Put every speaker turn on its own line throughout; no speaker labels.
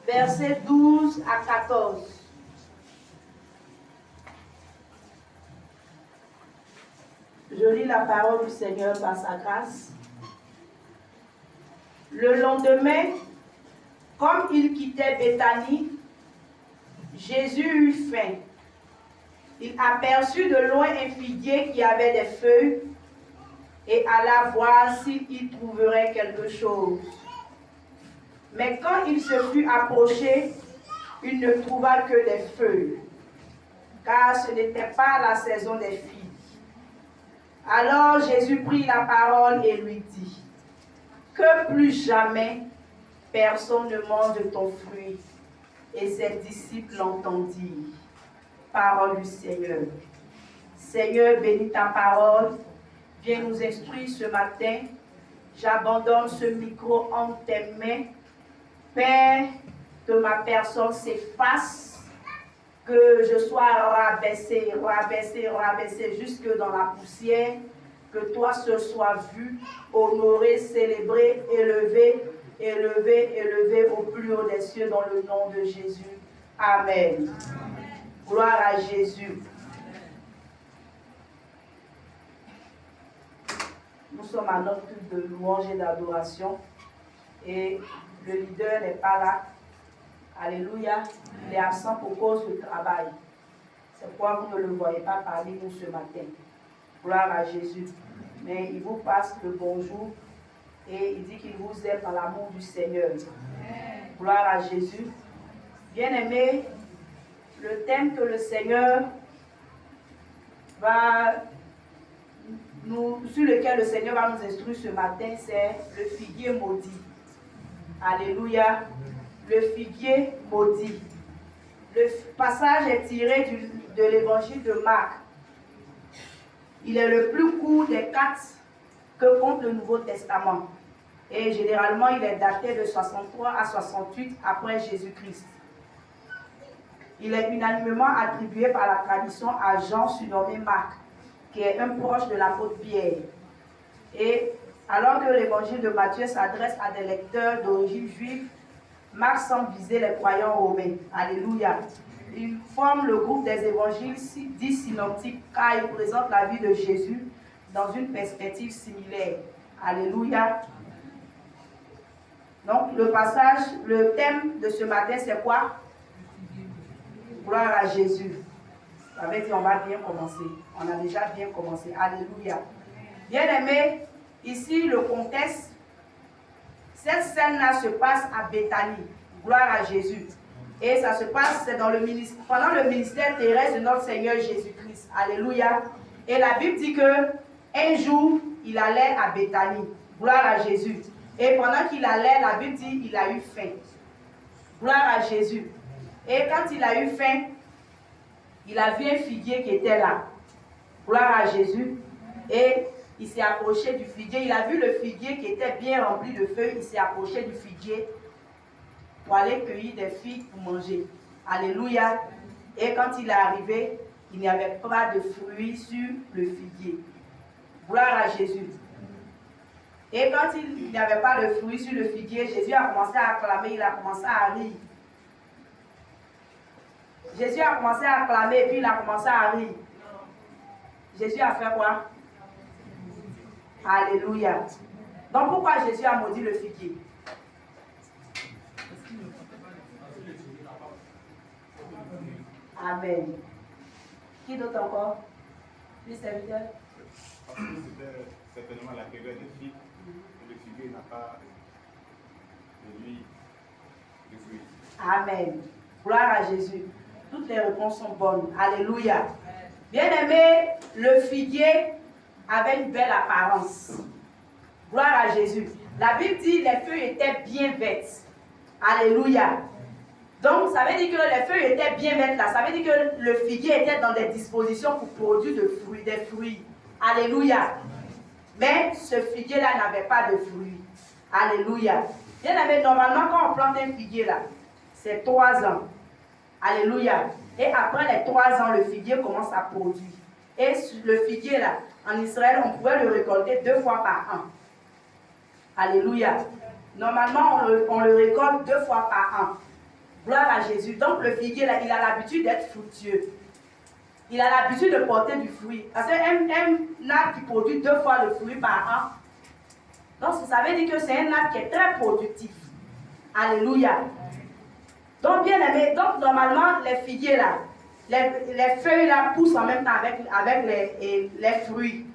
versets 12 à 14. Je lis la parole du Seigneur par sa grâce. Le lendemain, comme il quittait Béthanie, Jésus eut faim. Il aperçut de loin un figuier qui avait des feuilles et alla voir s'il y trouverait quelque chose. Mais quand il se fut approché, il ne trouva que des feuilles, car ce n'était pas la saison des figues. Alors Jésus prit la parole et lui dit, « Que plus jamais personne ne mange de ton fruit. » Et ses disciples l'entendirent. Parole du Seigneur. Seigneur, bénis ta parole. Viens nous instruire ce matin. J'abandonne ce micro en tes mains. Père, que ma personne s'efface, que je sois rabaissé jusque dans la poussière, que toi ce soit vu, honoré, célébré, élevé au plus haut des cieux dans le nom de Jésus. Amen. Gloire à Jésus. Nous sommes à notre culte de louange et d'adoration et le leader n'est pas là. Alléluia. Il est absent pour cause de travail. C'est pourquoi vous ne le voyez pas parmi nous ce matin. Gloire à Jésus. Mais il vous passe le bonjour et il dit qu'il vous aime dans l'amour du Seigneur. Gloire à Jésus. Bien-aimés, le thème que le Seigneur sur lequel le Seigneur va nous instruire ce matin, c'est le figuier maudit. Alléluia. Le figuier maudit. Le passage est tiré de l'évangile de Marc. Il est le plus court des 4 que compte le Nouveau Testament. Et généralement, il est daté de 63 à 68 après Jésus-Christ. Il est unanimement attribué par la tradition à Jean surnommé Marc, qui est un proche de l'apôtre Pierre. Et alors que l'évangile de Matthieu s'adresse à des lecteurs d'origine juive, Marc semble viser les croyants romains. Alléluia. Il forme le groupe des évangiles dits synoptiques car il présente la vie de Jésus dans une perspective similaire. Alléluia. Donc le thème de ce matin c'est quoi? Gloire à Jésus. Ça veut dire on va bien commencer. On a déjà bien commencé. Alléluia. Bien-aimés, ici le contexte, cette scène-là se passe à Béthanie. Gloire à Jésus. Et ça se passe pendant le ministère terrestre de notre Seigneur Jésus-Christ. Alléluia. Et la Bible dit que un jour, il allait à Béthanie. Gloire à Jésus. Et pendant qu'il allait, la Bible dit qu'il a eu faim. Gloire à Jésus. Et quand il a eu faim, il a vu un figuier qui était là. Gloire à Jésus. Et il s'est approché du figuier. Il a vu le figuier qui était bien rempli de feuilles. Il s'est approché du figuier pour aller cueillir des figues pour manger. Alléluia. Et quand il est arrivé, il n'y avait pas de fruits sur le figuier. Gloire à Jésus. Et quand il n'y avait pas de fruits sur le figuier, Jésus a commencé à acclamer, il a commencé à rire. Jésus a commencé à acclamer et puis il a commencé à rire. Jésus a fait quoi? Alléluia. Donc pourquoi Jésus a maudit le figuier? Amen. Qui d'autre encore? Les serviteurs?
Parce que c'était certainement la période des figues. Le figuier n'a pas de lui de fruits.
Amen. Gloire à Jésus. Toutes les réponses sont bonnes. Alléluia. Bien-aimé, le figuier avait une belle apparence. Gloire à Jésus. La Bible dit que les feuilles étaient bien vertes. Alléluia. Donc, ça veut dire que les feuilles étaient bien vertes là. Ça veut dire que le figuier était dans des dispositions pour produire des fruits. Alléluia. Mais ce figuier-là n'avait pas de fruits. Alléluia. Bien-aimé, normalement, quand on plante un figuier là, c'est 3 ans. Alléluia. Et après les 3 ans, le figuier commence à produire. Et le figuier là, en Israël, on pouvait le récolter 2 fois par an. Alléluia. Normalement, on le récolte 2 fois par an. Gloire à Jésus. Donc le figuier, là, il a l'habitude d'être fructueux. Il a l'habitude de porter du fruit. Parce qu'un arbre qui produit 2 fois le fruit par an, donc ça veut dire que c'est un arbre qui est très productif. Alléluia. Donc bien aimé, donc normalement les figuiers là, les feuilles là poussent en même temps avec les fruits.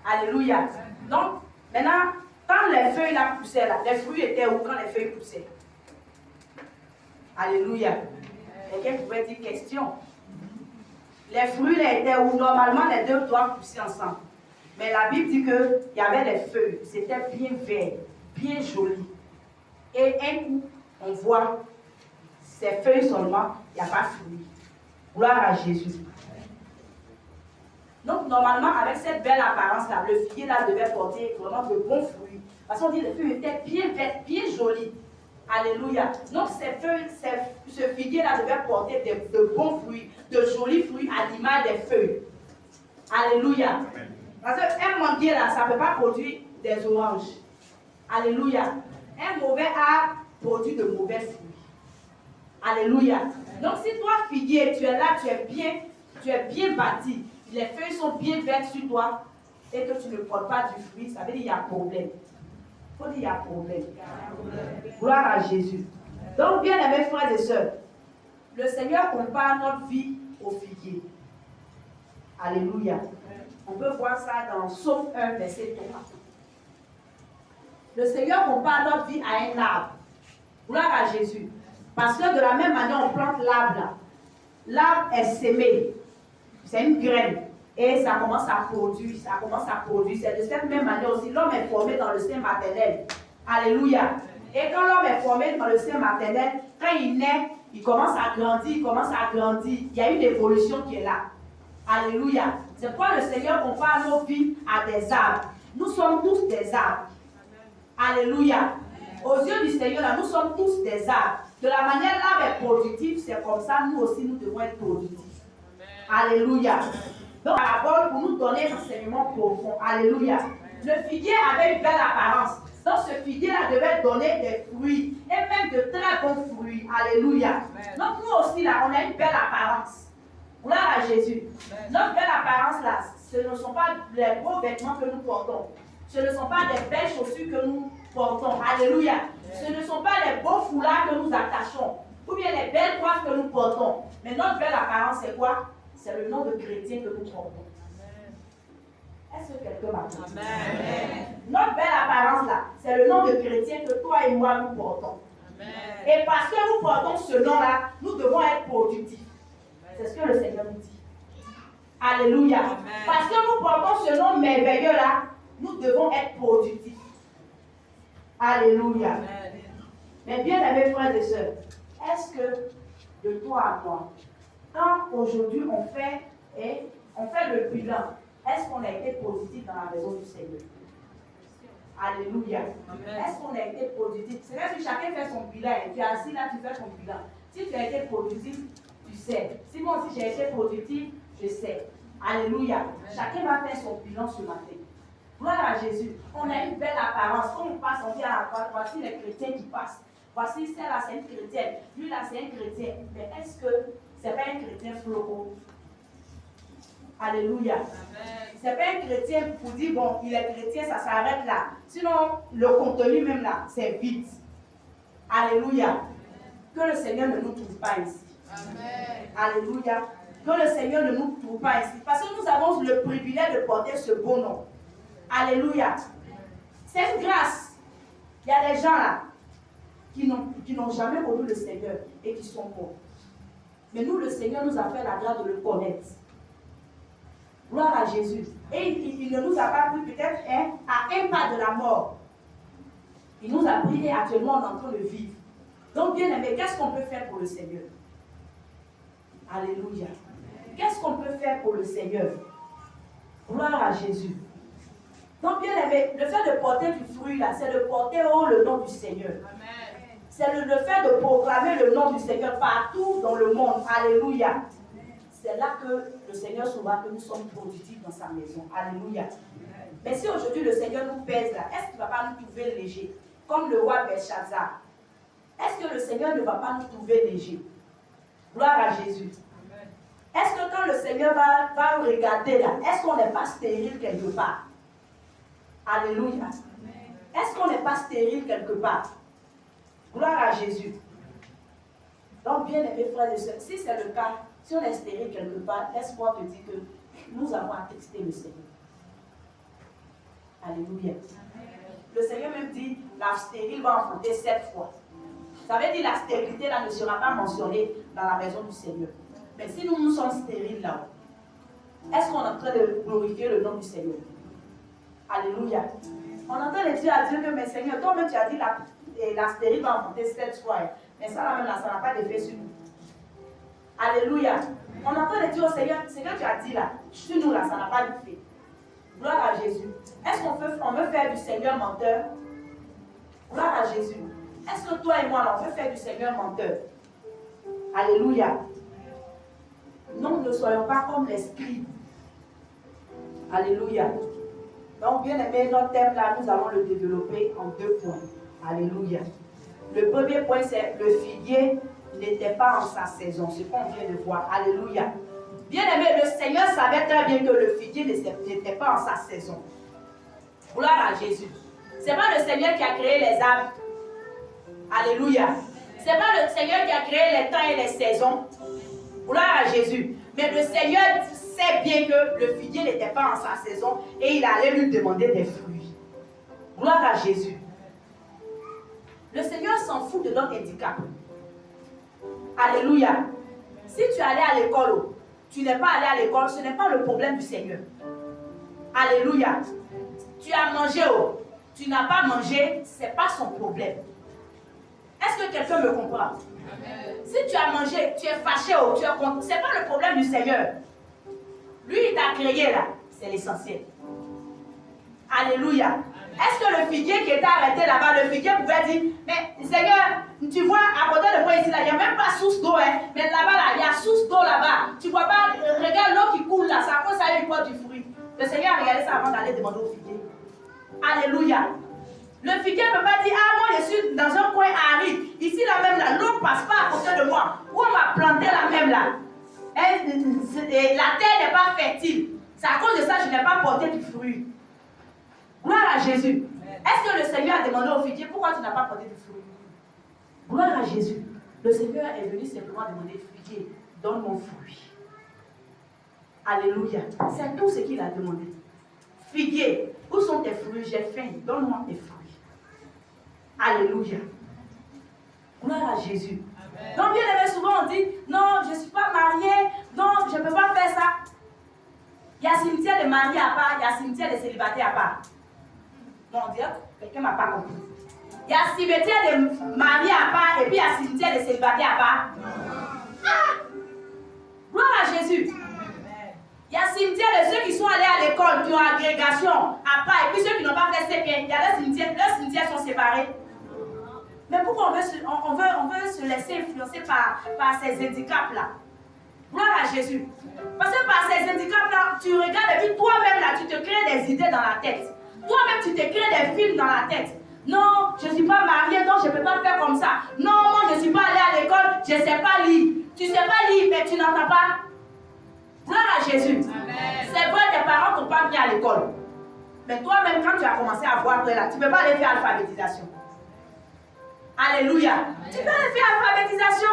Alléluia. Donc maintenant, quand les feuilles là poussaient là, les fruits étaient où quand les feuilles poussaient? Alléluia. Quelqu'un pouvait dire question. Les fruits là étaient où? Normalement les deux doivent pousser ensemble. Mais la Bible dit qu'il y avait les feuilles, c'était bien vert, bien joli. Et un coup, on voit ces feuilles seulement, il n'y a pas de fruits. Gloire à Jésus. Donc normalement, avec cette belle apparence-là, le figuier là devait porter vraiment de bons fruits. Parce qu'on dit que les feuilles étaient bien vertes, bien jolies. Alléluia. Donc ces feuilles, ce figuier-là devait porter de bons fruits, de jolis fruits à l'image des feuilles. Alléluia. Parce qu'un manguier là, ça ne peut pas produire des oranges. Alléluia. Un mauvais arbre produit de mauvais fruits. Alléluia. Donc si toi, figuier, tu es là, tu es bien bâti, les feuilles sont bien vertes sur toi, et que tu ne portes pas du fruit, ça veut dire qu'il y a problème. Il faut dire qu'il y a problème. Gloire à Jésus. Donc, bien aimés frères et sœurs, le Seigneur compare notre vie au figuier. Alléluia. On peut voir ça dans Psaume 1, verset 3. Le Seigneur compare notre vie à un arbre. Gloire à Jésus. Parce que de la même manière, on plante l'arbre là. L'arbre est sémé. C'est une graine. Et ça commence à produire, C'est de cette même manière aussi, l'homme est formé dans le sein maternel. Alléluia. Et quand l'homme est formé dans le sein maternel, quand il naît, il commence à grandir, Il y a une évolution qui est là. Alléluia. C'est pourquoi le Seigneur compare nos vies à des arbres. Nous sommes tous des arbres. Alléluia. Aux yeux du Seigneur, là, nous sommes tous des arbres. De la manière l'arbre est productif, c'est comme ça, nous aussi, nous devons être productifs. Alléluia. Donc, parabole pour nous donner un enseignement profond. Alléluia. Le figuier avait une belle apparence. Donc, ce figuier-là devait donner des fruits, et même de très bons fruits. Alléluia. Donc, nous aussi, là, on a une belle apparence. Gloire à Jésus. Notre belle apparence, là, ce ne sont pas les beaux vêtements que nous portons. Ce ne sont pas les belles chaussures que nous portons. Alléluia. Ce ne sont pas les beaux foulards que nous attachons, ou bien les belles coiffes que nous portons. Mais notre belle apparence, c'est quoi? C'est le nom de chrétien que nous portons. Est-ce que quelqu'un m'a compris? Notre belle apparence là, c'est le nom de chrétien que toi et moi nous portons. Amen. Et parce que nous portons ce nom-là, nous devons être productifs. C'est ce que le Seigneur nous dit. Alléluia. Amen. Parce que nous portons ce nom merveilleux-là, nous devons être productifs. Alléluia. Amen. Mais bien aimés frères et sœurs, est-ce que de toi à moi, quand aujourd'hui on fait le bilan, est-ce qu'on a été positif dans la maison du Seigneur? Alléluia. Est-ce qu'on a été positif? C'est vrai que chacun fait son bilan. Tu es assis là, tu fais ton bilan. Si tu as été positif, tu sais. Si moi aussi j'ai été positif, je sais. Alléluia. Chacun va faire son bilan ce matin. Gloire à Jésus. On a une belle apparence. Quand on passe, on dit voici les chrétiens qui passent. Voici celle-là, c'est une chrétienne. Lui là, c'est un chrétien. Mais est-ce que c'est pas un chrétien floco? Alléluia. C'est pas un chrétien pour dire, bon, il est chrétien, ça s'arrête là. Sinon, le contenu même là, c'est vide. Alléluia. Que le Seigneur ne nous trouve pas ici. Amen. Alléluia. Que le Seigneur ne nous trouve pas ici. Parce que nous avons le privilège de porter ce beau nom. Alléluia. C'est une grâce. Il y a des gens là qui n'ont jamais connu le Seigneur et qui sont morts. Mais nous, le Seigneur nous a fait la grâce de le connaître. Gloire à Jésus. Et il ne nous a pas pris peut-être à un pas de la mort. Il nous a pris et actuellement on est en train de vivre. Donc bien aimé, qu'est-ce qu'on peut faire pour le Seigneur? Alléluia. Qu'est-ce qu'on peut faire pour le Seigneur? Gloire à Jésus. Donc bien aimé, le fait de porter du fruit là, c'est de porter haut le nom du Seigneur. Amen. C'est le fait de proclamer le nom du Seigneur partout dans le monde. Alléluia. C'est là que le Seigneur saura que nous sommes productifs dans sa maison. Alléluia. Mais si aujourd'hui le Seigneur nous pèse là, est-ce qu'il ne va pas nous trouver léger? Comme le roi Belshazzar. est-ce que le Seigneur ne va pas nous trouver légers? Gloire à Jésus. Est-ce que quand le Seigneur va regarder là, est-ce qu'on n'est pas stérile quelque part? Alléluia. Est-ce qu'on n'est pas stérile quelque part? Gloire à Jésus. Donc, bien aimés frères et sœurs, si c'est le cas, si on est stérile quelque part, laisse-moi te dire que nous avons attesté le Seigneur. Alléluia. Le Seigneur même dit, la stérile va enfanter 7 fois. Ça veut dire que la stérilité là ne sera pas mentionnée dans la maison du Seigneur. Mais si nous sommes stériles là, est-ce qu'on est en train de glorifier le nom du Seigneur? Alléluia. On entend les dieux à dire que, mais Seigneur, toi-même tu as dit la stérile va enfanter 7 fois. Mais ça là même là, ça n'a pas d'effet sur nous. Alléluia. On entend les dieux au Seigneur, Seigneur tu as dit là, sur nous là, ça n'a pas d'effet. Gloire à Jésus. Est-ce qu'on veut faire du Seigneur menteur? Gloire à Jésus. Est-ce que toi et moi là, on veut faire du Seigneur menteur? Alléluia. Non, ne soyons pas comme les scribes. Alléluia. Donc, bien aimé, notre thème là, nous allons le développer en 2 points. Alléluia. Le premier point, c'est le figuier n'était pas en sa saison. Ce qu'on vient de voir. Alléluia. Bien aimé, le Seigneur savait très bien que le figuier n'était pas en sa saison. Gloire à Jésus. Ce n'est pas le Seigneur qui a créé les arbres. Alléluia. Ce n'est pas le Seigneur qui a créé les temps et les saisons. Gloire à Jésus. Mais le Seigneur sait bien que le figuier n'était pas en sa saison et il allait lui demander des fruits. Gloire à Jésus. Le Seigneur s'en fout de notre handicap. Alléluia. Si tu es allé à l'école, tu n'es pas allé à l'école, ce n'est pas le problème du Seigneur. Alléluia. Tu as mangé, tu n'as pas mangé, ce n'est pas son problème. Est-ce que quelqu'un me comprend? Si tu as mangé, tu es fâché, tu es contre, ce n'est pas le problème du Seigneur. Lui, il t'a créé là, c'est l'essentiel. Alléluia. Est-ce que le figuier qui était arrêté là-bas, le figuier pouvait dire, mais Seigneur, tu vois, à côté de moi ici, là, il n'y a même pas source d'eau, hein, mais là-bas, là, il y a source d'eau là-bas. Tu ne vois pas, regarde l'eau qui coule là, ça cause ça, il porte du fruit. Le Seigneur a regardé ça avant d'aller demander au figuier. Alléluia. Le figuier ne peut pas dire, ah, moi je suis dans un coin aride. Ici, là même, là, l'eau ne passe pas à côté de moi. Où on m'a planté là même, là. Et la terre n'est pas fertile. C'est à cause de ça que je n'ai pas porté du fruit. Gloire à Jésus. Est-ce que le Seigneur a demandé au figuier, pourquoi tu n'as pas porté du fruit? Gloire à Jésus. Le Seigneur est venu simplement demander, figuier, donne mon fruit. Alléluia. C'est tout ce qu'il a demandé. Figuier, où sont tes fruits? J'ai faim, donne-moi tes fruits. Alléluia. Gloire à Jésus. Amen. Donc, bien aimé, souvent on dit, non, je ne suis pas mariée, non, je ne peux pas faire ça. Il y a cimetière de mariés à part, il y a cimetière de célibataires à part. Non, on dirait que quelqu'un ne m'a pas compris. Il y a cimetière de mariés à part et puis il y a cimetière de célibataires à part. Ah! Gloire à Jésus. Il y a cimetière de ceux qui sont allés à l'école, qui ont agrégation à part, et puis ceux qui n'ont pas fait CP. Il y a des cimetières, leurs cimetières sont séparés. Mais pourquoi on veut se laisser influencer par ces handicaps-là? Gloire à Jésus. Parce que par ces handicaps-là, tu regardes et puis toi-même, là, tu te crées des idées dans la tête. Toi-même, tu te crées des films dans la tête. Non, je ne suis pas mariée, donc je ne peux pas faire comme ça. Non, moi, je ne suis pas allée à l'école, je ne sais pas lire. Tu ne sais pas lire, mais tu n'entends pas. Gloire à Jésus. C'est vrai, tes parents ne t'ont pas mis à l'école. Mais toi-même, quand tu as commencé à voir là, tu ne peux pas aller faire l'alphabétisation. Alléluia. Tu peux aller faire l'alphabétisation.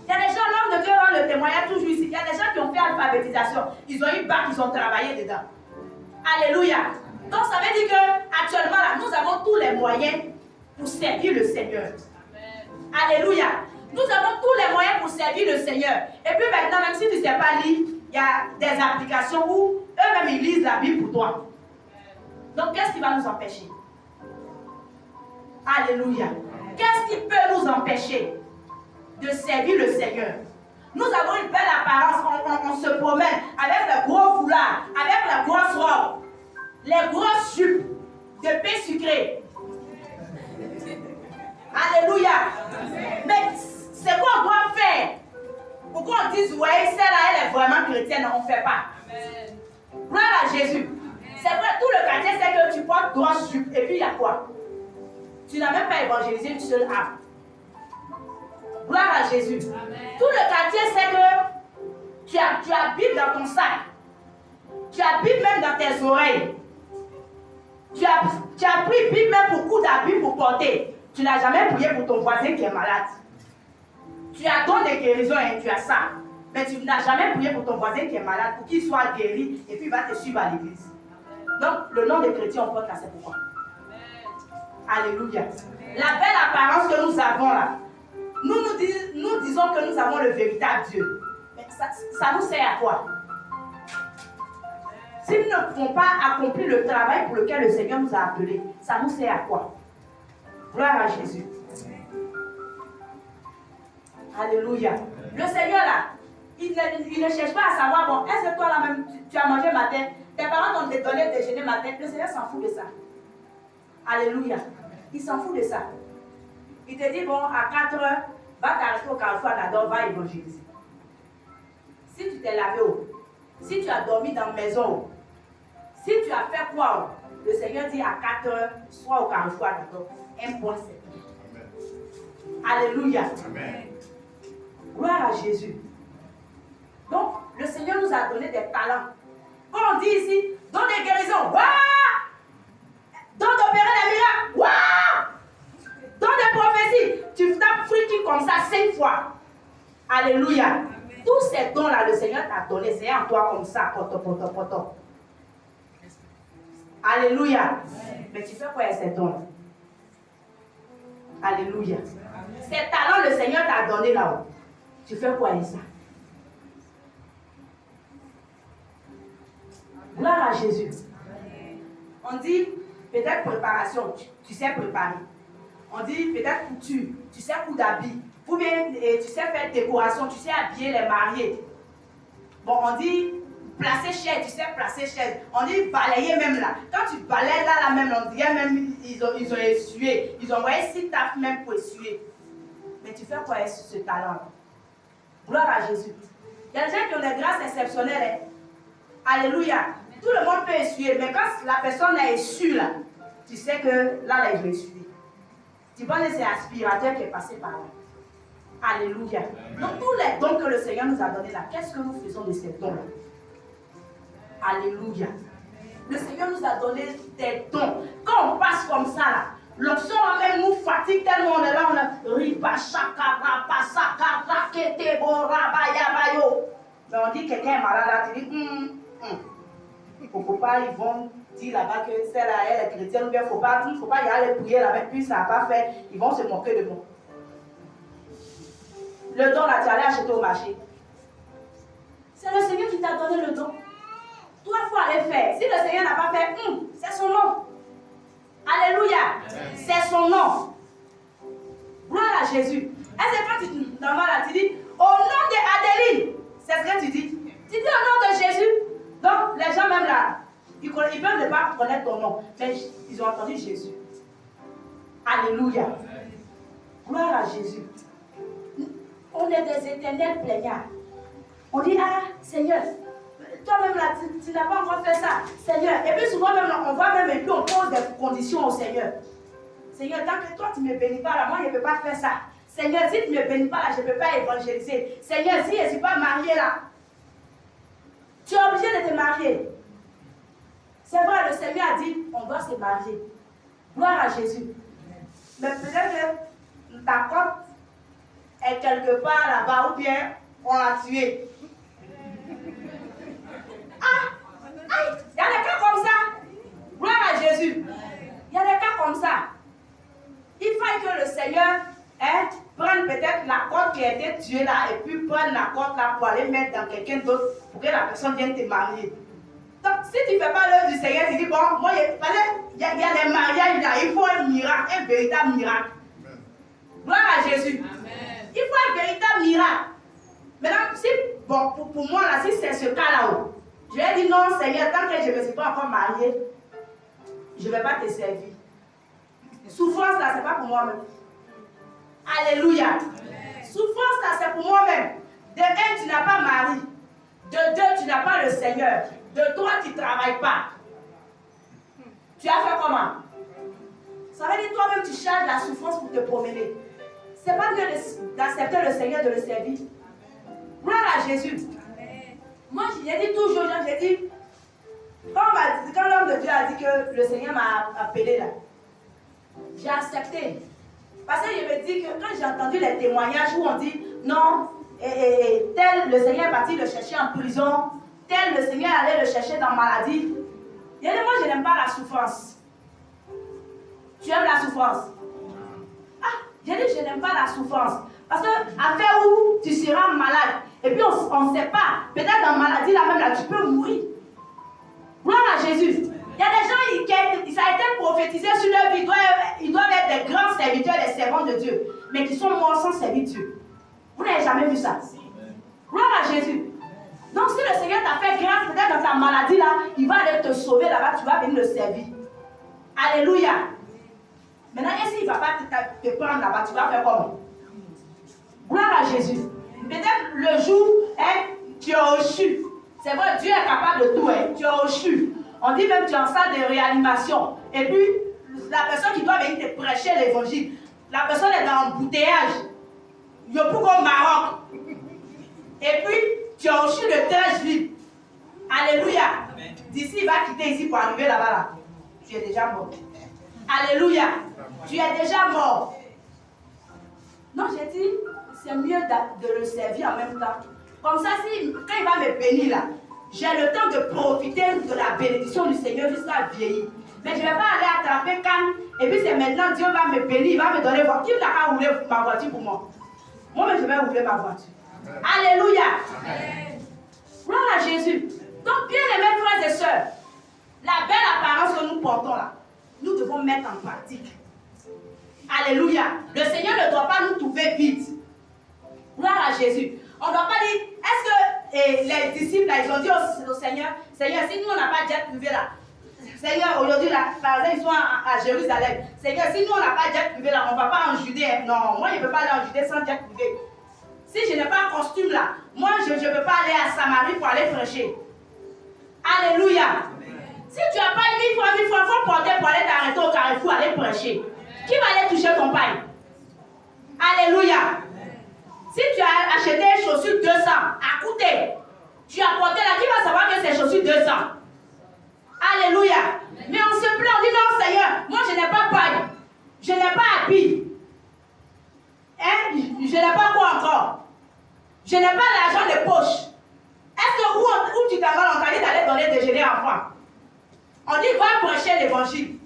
Il y a des gens, l'homme de Dieu rend le témoignage toujours ici. Il y a des gens qui ont fait l'alphabétisation. Ils ont eu bac, ils ont travaillé dedans. Alléluia. Donc ça veut dire qu'actuellement, là, nous avons tous les moyens pour servir le Seigneur. Alléluia. Nous avons tous les moyens pour servir le Seigneur. Et puis maintenant, même si tu ne sais pas lire, il y a des applications où eux-mêmes ils lisent la Bible pour toi. Donc qu'est-ce qui va nous empêcher? Alléluia. Qu'est-ce qui peut nous empêcher de servir le Seigneur? Nous avons une belle apparence, on se promène avec le gros foulard, avec la grosse robe, les grosses jupes de pain sucré. Alléluia. Mais c'est quoi on doit faire? Pourquoi on dit, ouais, celle-là, elle est vraiment chrétienne, on ne fait pas. Gloire à Jésus. C'est vrai, tout le quartier sait que tu portes grosse jupe, et puis il y a quoi? Tu n'as même pas évangélisé une seule âme. Jésus. Tout le quartier sait que tu as Bible dans ton sac. Tu as Bible même dans tes oreilles. Tu as pris Bible même pour coudre la Bible pour porter. Tu n'as jamais prié pour ton voisin qui est malade. Tu as don de guérison et tu as ça. Mais tu n'as jamais prié pour ton voisin qui est malade pour qu'il soit guéri et puis il va te suivre à l'église. Donc, le nom des chrétiens, on porte là, c'est pourquoi. Alléluia. La belle apparence que nous avons là, nous disons que nous avons le véritable Dieu. Mais ça nous sert à quoi? Si nous ne pouvons pas accomplir le travail pour lequel le Seigneur nous a appelés, ça nous sert à quoi? Gloire à Jésus. Alléluia. Le Seigneur là, il ne cherche pas à savoir, bon, est-ce que toi là même, tu as mangé matin, tes parents t'ont donné le déjeuner matin, le Seigneur s'en fout de ça. Alléluia. Il s'en fout de ça. Il te dit, bon, à 4 heures, va t'arrêter au carrefour, va évangéliser. Si tu t'es lavé, si tu as dormi dans la maison, si tu as fait quoi, le Seigneur dit à 4 heures, sois au carrefour, un point c'est tout. Alléluia. Amen. Gloire à Jésus. Donc, le Seigneur nous a donné des talents. Comme on dit ici, don des guérisons, waouh! Don d'opérer les miracles, waouh! Don des prophéties, tu tapes freaking comme ça 5 fois. Alléluia. Amen. Tous ces dons-là, le Seigneur t'a donné, c'est en toi comme ça, poto. Alléluia. Amen. Mais tu fais quoi avec ces dons-là? Alléluia. Amen. Ces talents, le Seigneur t'a donné là-haut. Tu fais quoi avec ça? Gloire à Jésus. On dit peut-être préparation, tu sais préparer. On dit peut-être couture, tu sais coudre d'habits. Ou bien tu sais faire décoration, tu sais habiller les mariés. Bon, on dit placer chaise, tu sais placer chaise. On dit balayer même là. Quand tu balayes là même, on dirait même ils ont essuyé. Ils ont envoyé 6 tafs même pour essuyer. Mais tu fais quoi avec ce talent? Gloire à Jésus. Il y a des gens qui ont des grâces exceptionnelles. Alléluia. Tout le monde peut essuyer, mais quand la personne a essuie là, tu sais que là, il va essuyer. Tu vois, c'est l'aspirateur qui est passé par là. Alléluia. Donc, tous les dons que le Seigneur nous a donnés là, qu'est-ce que nous faisons de ces dons-là? Alléluia. Le Seigneur nous a donné des dons. Quand on passe comme ça là, l'onction même nous fatigue tellement on est là, on a riba chaka rapa saka rakete bora bayo. Mais on dit que quelqu'un est malade là, tu dis il ne faut pas, ils vont dire là-bas que celle-là, elle est chrétienne, ou bien il ne faut pas y aller prier là-bas, puis ça n'a pas fait, ils vont se moquer de moi. Le don là, tu allais acheter au marché. C'est le Seigneur qui t'a donné le don. Toi, il faut aller faire. Si le Seigneur n'a pas fait, c'est son nom. Alléluia. C'est son nom. Gloire à Jésus. Est-ce que quand tu t'en vas là, tu dis, au nom d'Adéline, c'est ce que tu dis. Tu dis au nom de Jésus. Donc, les gens même là, ils peuvent ne pas connaître ton nom, mais ils ont entendu Jésus. Alléluia. Gloire à Jésus. On est des éternels plaignards. On dit, Seigneur, toi-même là, tu n'as pas encore fait ça. Seigneur, et puis souvent même, on va même et puis on pose des conditions au Seigneur. Seigneur, tant que toi tu ne me bénis pas là, moi je ne peux pas faire ça. Seigneur, si tu ne me bénis pas là, je ne peux pas évangéliser. Seigneur, si je ne suis pas marié là, tu es obligé de te marier. C'est vrai, le Seigneur a dit, on doit se marier. Gloire à Jésus. Mais peut-être que ta côte est quelque part là-bas, ou bien on l'a tué. Il y a des cas comme ça. Gloire à Jésus. Il y a des cas comme ça. Il faut que le Seigneur prenne peut-être la côte qui a été tuée là et puis prenne la côte là pour aller mettre dans quelqu'un d'autre pour que la personne vienne te marier. Donc, si tu ne fais pas l'œuvre du Seigneur, tu dis, bon, moi, il y a des mariages là, il faut un miracle, un véritable miracle. Gloire à Jésus. Amen. Il faut un véritable miracle. Maintenant, si, bon, pour moi, là, si c'est ce cas-là, je vais dire, non, Seigneur, tant que je ne me suis pas encore marié, je ne vais pas te servir. Souffrance, là, ce n'est pas pour moi-même. Alléluia. Amen. Souffrance, là, c'est pour moi-même. De un, tu n'as pas mari. De deux, tu n'as pas le Seigneur. De toi, tu ne travailles pas. Tu as fait comment? Ça veut dire toi-même, tu charges la souffrance pour te promener. C'est pas mieux d'accepter le Seigneur, de le servir. Gloire à Jésus. Moi, j'ai dit toujours, j'ai dit, quand l'homme de Dieu a dit que le Seigneur m'a appelé là, j'ai accepté. Parce que je me dis que quand j'ai entendu les témoignages où on dit non, tel le Seigneur est parti le chercher en prison, tel le Seigneur allait le chercher dans la maladie. J'ai dit, moi je n'aime pas la souffrance. Tu aimes la souffrance? Ah, j'ai dit, je n'aime pas la souffrance. Parce que affaire où tu seras malade, et puis on ne sait pas, peut-être dans la maladie là même là, tu peux mourir. Gloire à Jésus. Il y a des gens qui ça a été prophétisé sur leur vie, ils doivent être des grands serviteurs, des servants de Dieu, mais qui sont morts sans servir Dieu. Vous n'avez jamais vu ça? Gloire à Jésus. Donc si le Seigneur t'a fait grâce, peut-être dans ta maladie là, il va aller te sauver là-bas, tu vas venir le servir. Alléluia. Maintenant, et s'il ne va pas te prendre là-bas, tu vas faire comment? Gloire à Jésus. Peut-être le jour, tu es au CHU. C'est vrai, Dieu est capable de tout, tu es au CHU. On dit même que tu es en salle de réanimation. Et puis, la personne qui doit venir te prêcher l'évangile, la personne est dans l'embouteillage. Il y a beaucoup au Maroc. Et puis, tu es au CHU de 13 villes. Alléluia. D'ici, il va quitter ici pour arriver là-bas. Là. Tu es déjà mort. Alléluia. Tu es déjà mort. Non, j'ai dit, c'est mieux de le servir en même temps. Comme ça, quand il va me bénir là, j'ai le temps de profiter de la bénédiction du Seigneur jusqu'à vieillir. Mais je ne vais pas aller attraper Cannes. Et puis c'est maintenant Dieu va me bénir, il va me donner voiture. Qui n'a qu'à rouler ma voiture pour moi? Moi-même, je vais rouler ma voiture. Amen. Alléluia. Amen. Gloire à Jésus. Donc, bien aimés frères et sœurs, la belle apparence que nous portons là, nous devons mettre en pratique. Alléluia. Le Seigneur ne doit pas nous trouver vides. Gloire à Jésus. On ne doit pas dire, est-ce que les disciples là, ils ont dit au Seigneur, Seigneur, si nous on n'a pas de jet privé là, Seigneur, aujourd'hui là, par exemple, ils sont à Jérusalem. Seigneur, si nous on n'a pas de jet privé là, on ne va pas en Judée. Non, moi je ne peux pas aller en Judée sans jet privé. Si je n'ai pas un costume là, moi je ne peux pas aller à Samarie pour aller prêcher. Alléluia. Si tu n'as pas 1000 francs, il faut porter pour aller t'arrêter au carrefour, aller prêcher. Qui va aller toucher ton pain? Alléluia. Si tu as acheté des chaussures 200 à coûter, tu as porté là, qui va savoir que c'est chaussures 200? Alléluia. Mais on se plaint, on dit non Seigneur, moi je n'ai pas paille, je n'ai pas habit, je n'ai pas quoi encore, je n'ai pas l'argent de poche. Est-ce que où tu t'en vas, on t'a dit d'aller donner déjeuner en France? On dit va prêcher l'évangile.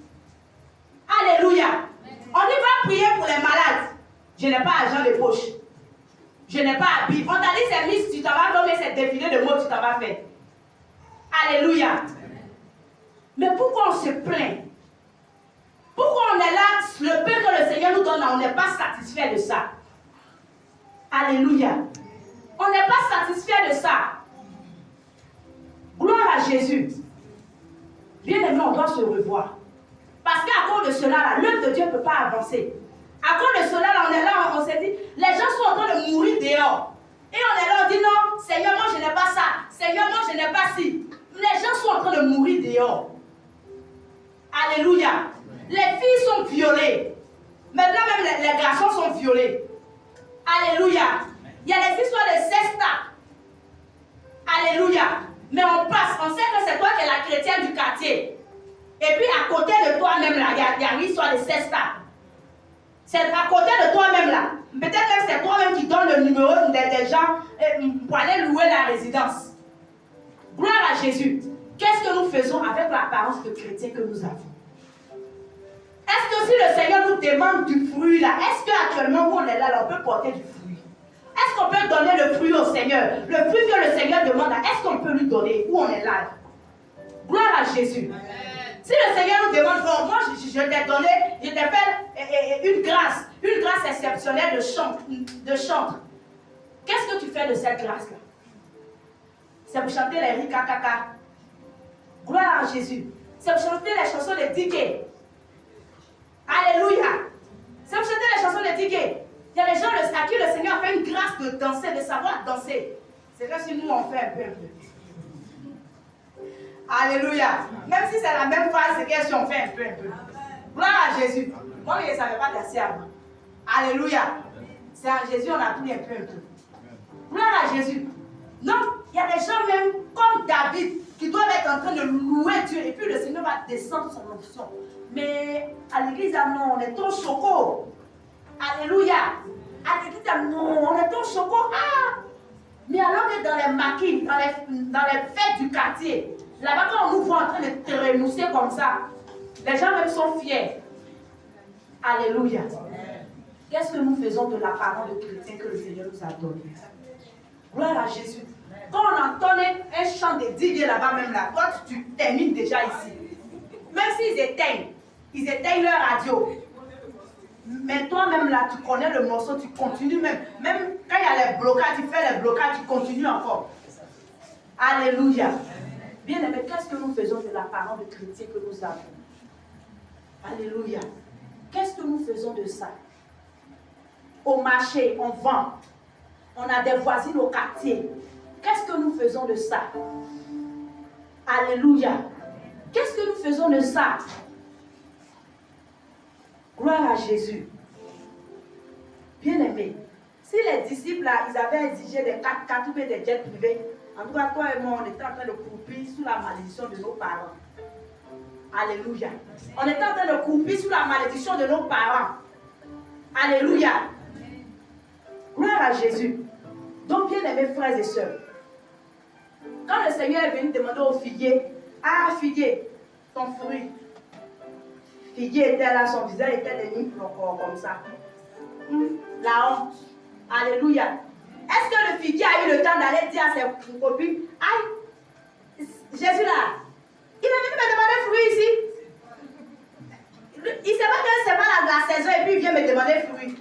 Alléluia. On dit va prier pour les malades. Je n'ai pas argent de poche. Je n'ai pas habillé. On t'a dit c'est Miss, tu t'en vas donner cette défilé de mots, tu t'en vas faire. Alléluia. Mais pourquoi on se plaint? Pourquoi on est là, le pain que le Seigneur nous donne, on n'est pas satisfait de ça? Alléluia. On n'est pas satisfait de ça. Gloire à Jésus. Bien aimé, on doit se revoir. Parce qu'à cause de cela, l'œuvre de Dieu ne peut pas avancer. À cause de cela, on est là, on s'est dit, les gens sont en train de mourir dehors. Et on est là, on dit non, Seigneur, moi je n'ai pas ça. Seigneur, moi je n'ai pas ci. Les gens sont en train de mourir dehors. Alléluia. Les filles sont violées. Maintenant même les garçons sont violés. Alléluia. Il y a les histoires de sexta. Alléluia. Mais on passe, on sait que c'est toi qui es la chrétienne du quartier. Et puis à côté de toi-même là, il y a l'histoire de sexta. C'est à côté de toi-même là. Peut-être que c'est toi-même qui donne le numéro des gens pour aller louer la résidence. Gloire à Jésus. Qu'est-ce que nous faisons avec l'apparence de chrétien que nous avons? Est-ce que si le Seigneur nous demande du fruit là, est-ce qu'actuellement où on est là, on peut porter du fruit? Est-ce qu'on peut donner le fruit au Seigneur? Le fruit que le Seigneur demande, est-ce qu'on peut lui donner où on est là? Gloire à Jésus. Amen. Si le Seigneur nous demande, bon, moi je t'ai donné, je t'ai fait une grâce exceptionnelle de chant. Qu'est-ce que tu fais de cette grâce-là? C'est pour chanter les rikakaka. Gloire à Jésus. C'est pour chanter les chansons de Diké. Alléluia. C'est pour chanter les chansons de Diké. Il y a des gens à qui le Seigneur fait une grâce de danser, de savoir danser. C'est comme si nous on fait un peu. Alléluia. Même si c'est la même phrase, c'est qu'est-ce qu'on fait un peu. Gloire à Jésus. Moi, je ne savais pas danser avant. Alléluia. C'est à Jésus, on a pris un peu. Gloire à Jésus. Donc, il y a des gens même comme David qui doivent être en train de louer Dieu et puis le Seigneur va descendre son option. Mais à l'église, non, on est trop choco. Alléluia. À l'église, non, on est trop choco. Ah! Mais alors que dans les maquis, dans les fêtes du quartier, là-bas, quand on nous voit en train de te renoncer comme ça, les gens même sont fiers. Alléluia. Qu'est-ce que nous faisons de l'apparence de chrétien que le Seigneur nous a donné? Gloire à Jésus. Quand on entendait un chant de digues là-bas, même là, toi tu termines déjà ici. Même s'ils éteignent leur radio. Mais toi-même là, tu connais le morceau, tu continues même. Même quand il y a les blocages, tu fais les blocages, tu continues encore. Alléluia. Bien aimé, qu'est-ce que nous faisons de l'apparence de chrétien que nous avons? Alléluia. Qu'est-ce que nous faisons de ça? Au marché, on vend. On a des voisines au quartier. Qu'est-ce que nous faisons de ça? Alléluia. Qu'est-ce que nous faisons de ça? Gloire à Jésus. Bien-aimé, si les disciples là, ils avaient exigé des 4x4 ou des jets privés, en tout cas, toi et moi, on était en train de croupir sous la malédiction de nos parents. Alléluia. On était en train de croupir sous la malédiction de nos parents. Alléluia. Gloire à Jésus. Donc, bien aimés frères et sœurs, quand le Seigneur est venu demander au figuier, ah figuier, ton fruit. Figuier était là, son visage était devenu comme ça. La honte. Alléluia. Est-ce que le figuier a eu le temps d'aller dire à ses copines, aïe, Jésus là, il est venu me demander fruit ici. Il ne sait pas que c'est pas la saison et puis il vient me demander fruit.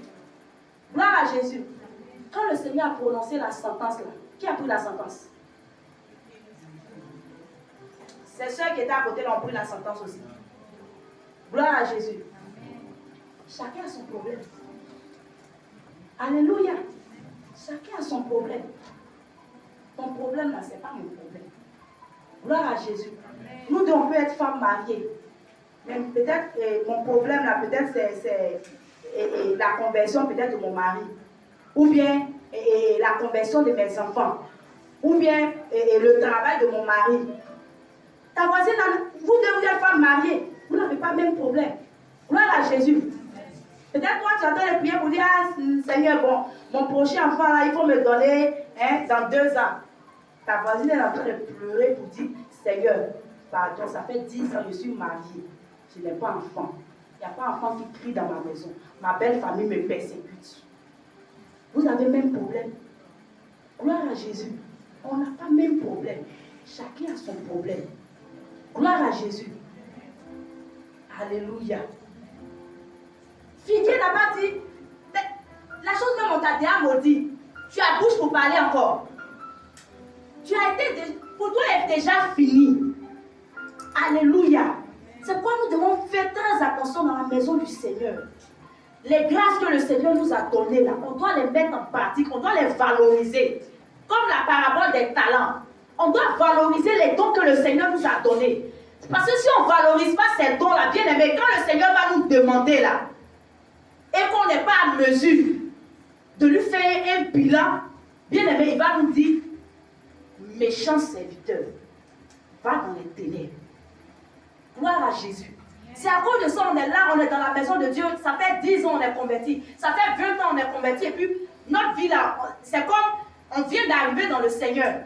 Gloire à Jésus. Quand le Seigneur a prononcé la sentence là, qui a pris la sentence? Ses soeurs qui étaient à côté l'ont pris la sentence aussi. Gloire à Jésus. Chacun a son problème. Alléluia. Chacun a son problème. Ton problème là, ce n'est pas mon problème. Gloire à Jésus. Nous deux, on peut être femmes mariées. Mais peut-être, mon problème là, peut-être c'est la conversion peut-être de mon mari. Ou bien la conversion de mes enfants. Ou bien le travail de mon mari. Ta voisine, vous deux, vous êtes femmes mariées. Vous n'avez pas le même problème. Gloire à Jésus. Peut-être toi, tu entends les prières pour dire, ah Seigneur, bon, mon prochain enfant, là, il faut me donner dans 2 ans. Ta voisine est en train de pleurer pour dire, Seigneur, pardon, ça fait 10 ans que je suis mariée. Je n'ai pas d'enfant. Il n'y a pas d'enfant qui crie dans ma maison. Ma belle famille me persécute. Vous avez le même problème. Gloire à Jésus. On n'a pas le même problème. Chacun a son problème. Gloire à Jésus. Alléluia. Figuier n'a pas dit, la chose même on t'a déjà maudit. Tu as bouche pour parler encore. Tu as été, pour toi, elle est déjà fini. Alléluia. C'est pourquoi nous devons faire très attention dans la maison du Seigneur. Les grâces que le Seigneur nous a données là, on doit les mettre en pratique, on doit les valoriser. Comme la parabole des talents. On doit valoriser les dons que le Seigneur nous a donnés. Parce que si on ne valorise pas ces dons-là, bien aimé, quand le Seigneur va nous demander là, et qu'on n'est pas à mesure de lui faire un bilan, bien aimé, il va nous dire, méchant serviteur, va dans les ténèbres. Gloire à Jésus. C'est à cause de ça, on est là, on est dans la maison de Dieu. Ça fait 10 ans on est convertis. Ça fait 20 ans on est convertis. Et puis, notre vie là, c'est comme on vient d'arriver dans le Seigneur.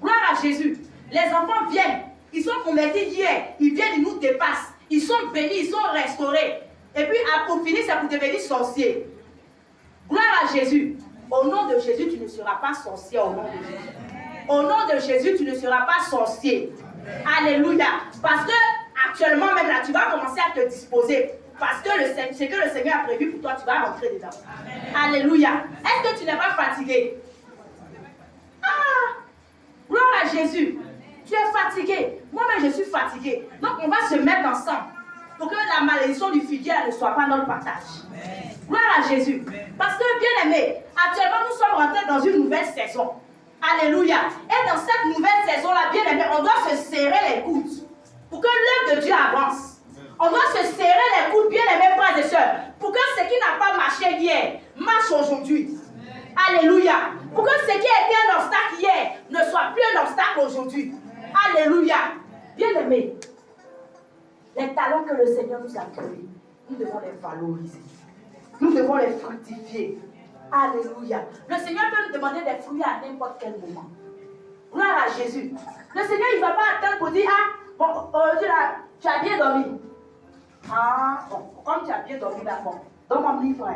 Gloire à Jésus. Les enfants viennent. Ils sont convertis hier. Ils viennent, ils nous dépassent. Ils sont bénis, ils sont restaurés. Et puis, pour finir, c'est pour devenir sorcier. Gloire à Jésus. Au nom de Jésus, tu ne seras pas sorcier au nom de Jésus. Au nom de Jésus, tu ne seras pas sorcier. Alléluia. Parce que actuellement, même là, tu vas commencer à te disposer. Parce que ce que le Seigneur a prévu pour toi, tu vas rentrer dedans. Amen. Alléluia. Est-ce que tu n'es pas fatigué? Ah! Gloire à Jésus. Tu es fatigué. Moi-même, je suis fatigué. Donc, on va se mettre ensemble pour que la malédiction du figuier ne soit pas notre partage. Amen. Gloire à Jésus. Parce que, bien aimé, actuellement, nous sommes rentrés dans une nouvelle saison. Alléluia. Et dans cette nouvelle saison-là, bien aimé, on doit se serrer les coudes pour que l'œuvre de Dieu avance. On doit se serrer les coudes, bien aimés frères et sœurs, pour que ce qui n'a pas marché hier marche aujourd'hui. Alléluia. Pour que ce qui était un obstacle hier ne soit plus un obstacle aujourd'hui. Alléluia. Bien aimés, les talents que le Seigneur nous a créés, nous devons les valoriser. Nous devons les fructifier. Alléluia. Le Seigneur peut nous demander des fruits à n'importe quel moment. Gloire à Jésus. Le Seigneur, il ne va pas attendre pour dire, ah, bon, tu as bien dormi. Ah, bon, comme tu as bien dormi, d'accord. Donne-moi mon livre.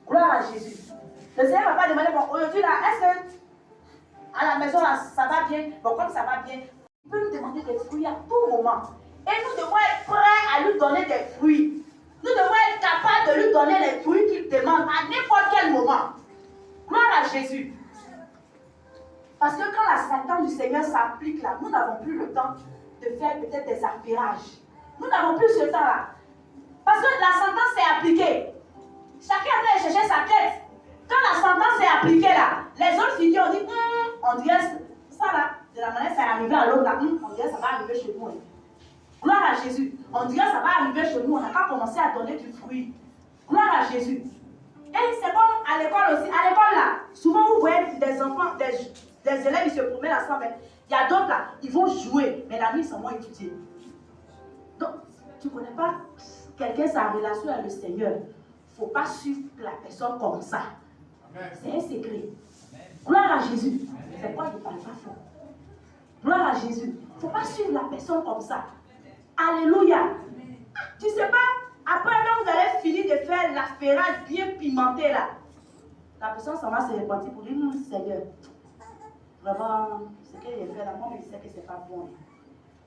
Gloire à Jésus. Le Seigneur ne va pas demander, bon, aujourd'hui, là, est-ce que à la maison, là, ça va bien? Bon, comme ça va bien, il peut nous demander des fruits à tout moment. Et nous devons être prêts à lui donner des fruits. Nous devons être capables de lui donner les fruits qu'il demande à n'importe quel moment. Gloire à Jésus. Parce que quand la sentence du Seigneur s'applique là, nous n'avons plus le temps de faire peut-être des affairages. Nous n'avons plus ce temps-là. Parce que la sentence est appliquée. Chacun a fait chercher sa tête. Quand la sentence est appliquée là, les autres filles ont dit, on dirait ça là, de la manière ça est arrivé à l'autre là, on dirait ça va arriver chez nous. Gloire à Jésus. On dirait ça va arriver chez nous, on n'a pas commencé à donner du fruit. Gloire à Jésus. Et c'est comme à l'école aussi. À l'école là, souvent vous voyez des enfants, des élèves, ils se promènent ensemble. Il y a d'autres là, ils vont jouer, mais la nuit, ils sont moins étudiés. Donc, tu ne connais pas quelqu'un, sa relation avec le Seigneur. Il ne faut pas suivre la personne comme ça. C'est un secret. Gloire à Jésus. C'est quoi je ne parle pas fort. Gloire à Jésus. Il ne faut pas suivre la personne comme ça. Alléluia. Tu ne sais pas, après quand vous allez finir de faire l'affairage bien pimenté là, la personne s'en va se repentir pour dire, non, Seigneur, vraiment, ce qu'il a fait là, moi, je sais que ce n'est pas bon.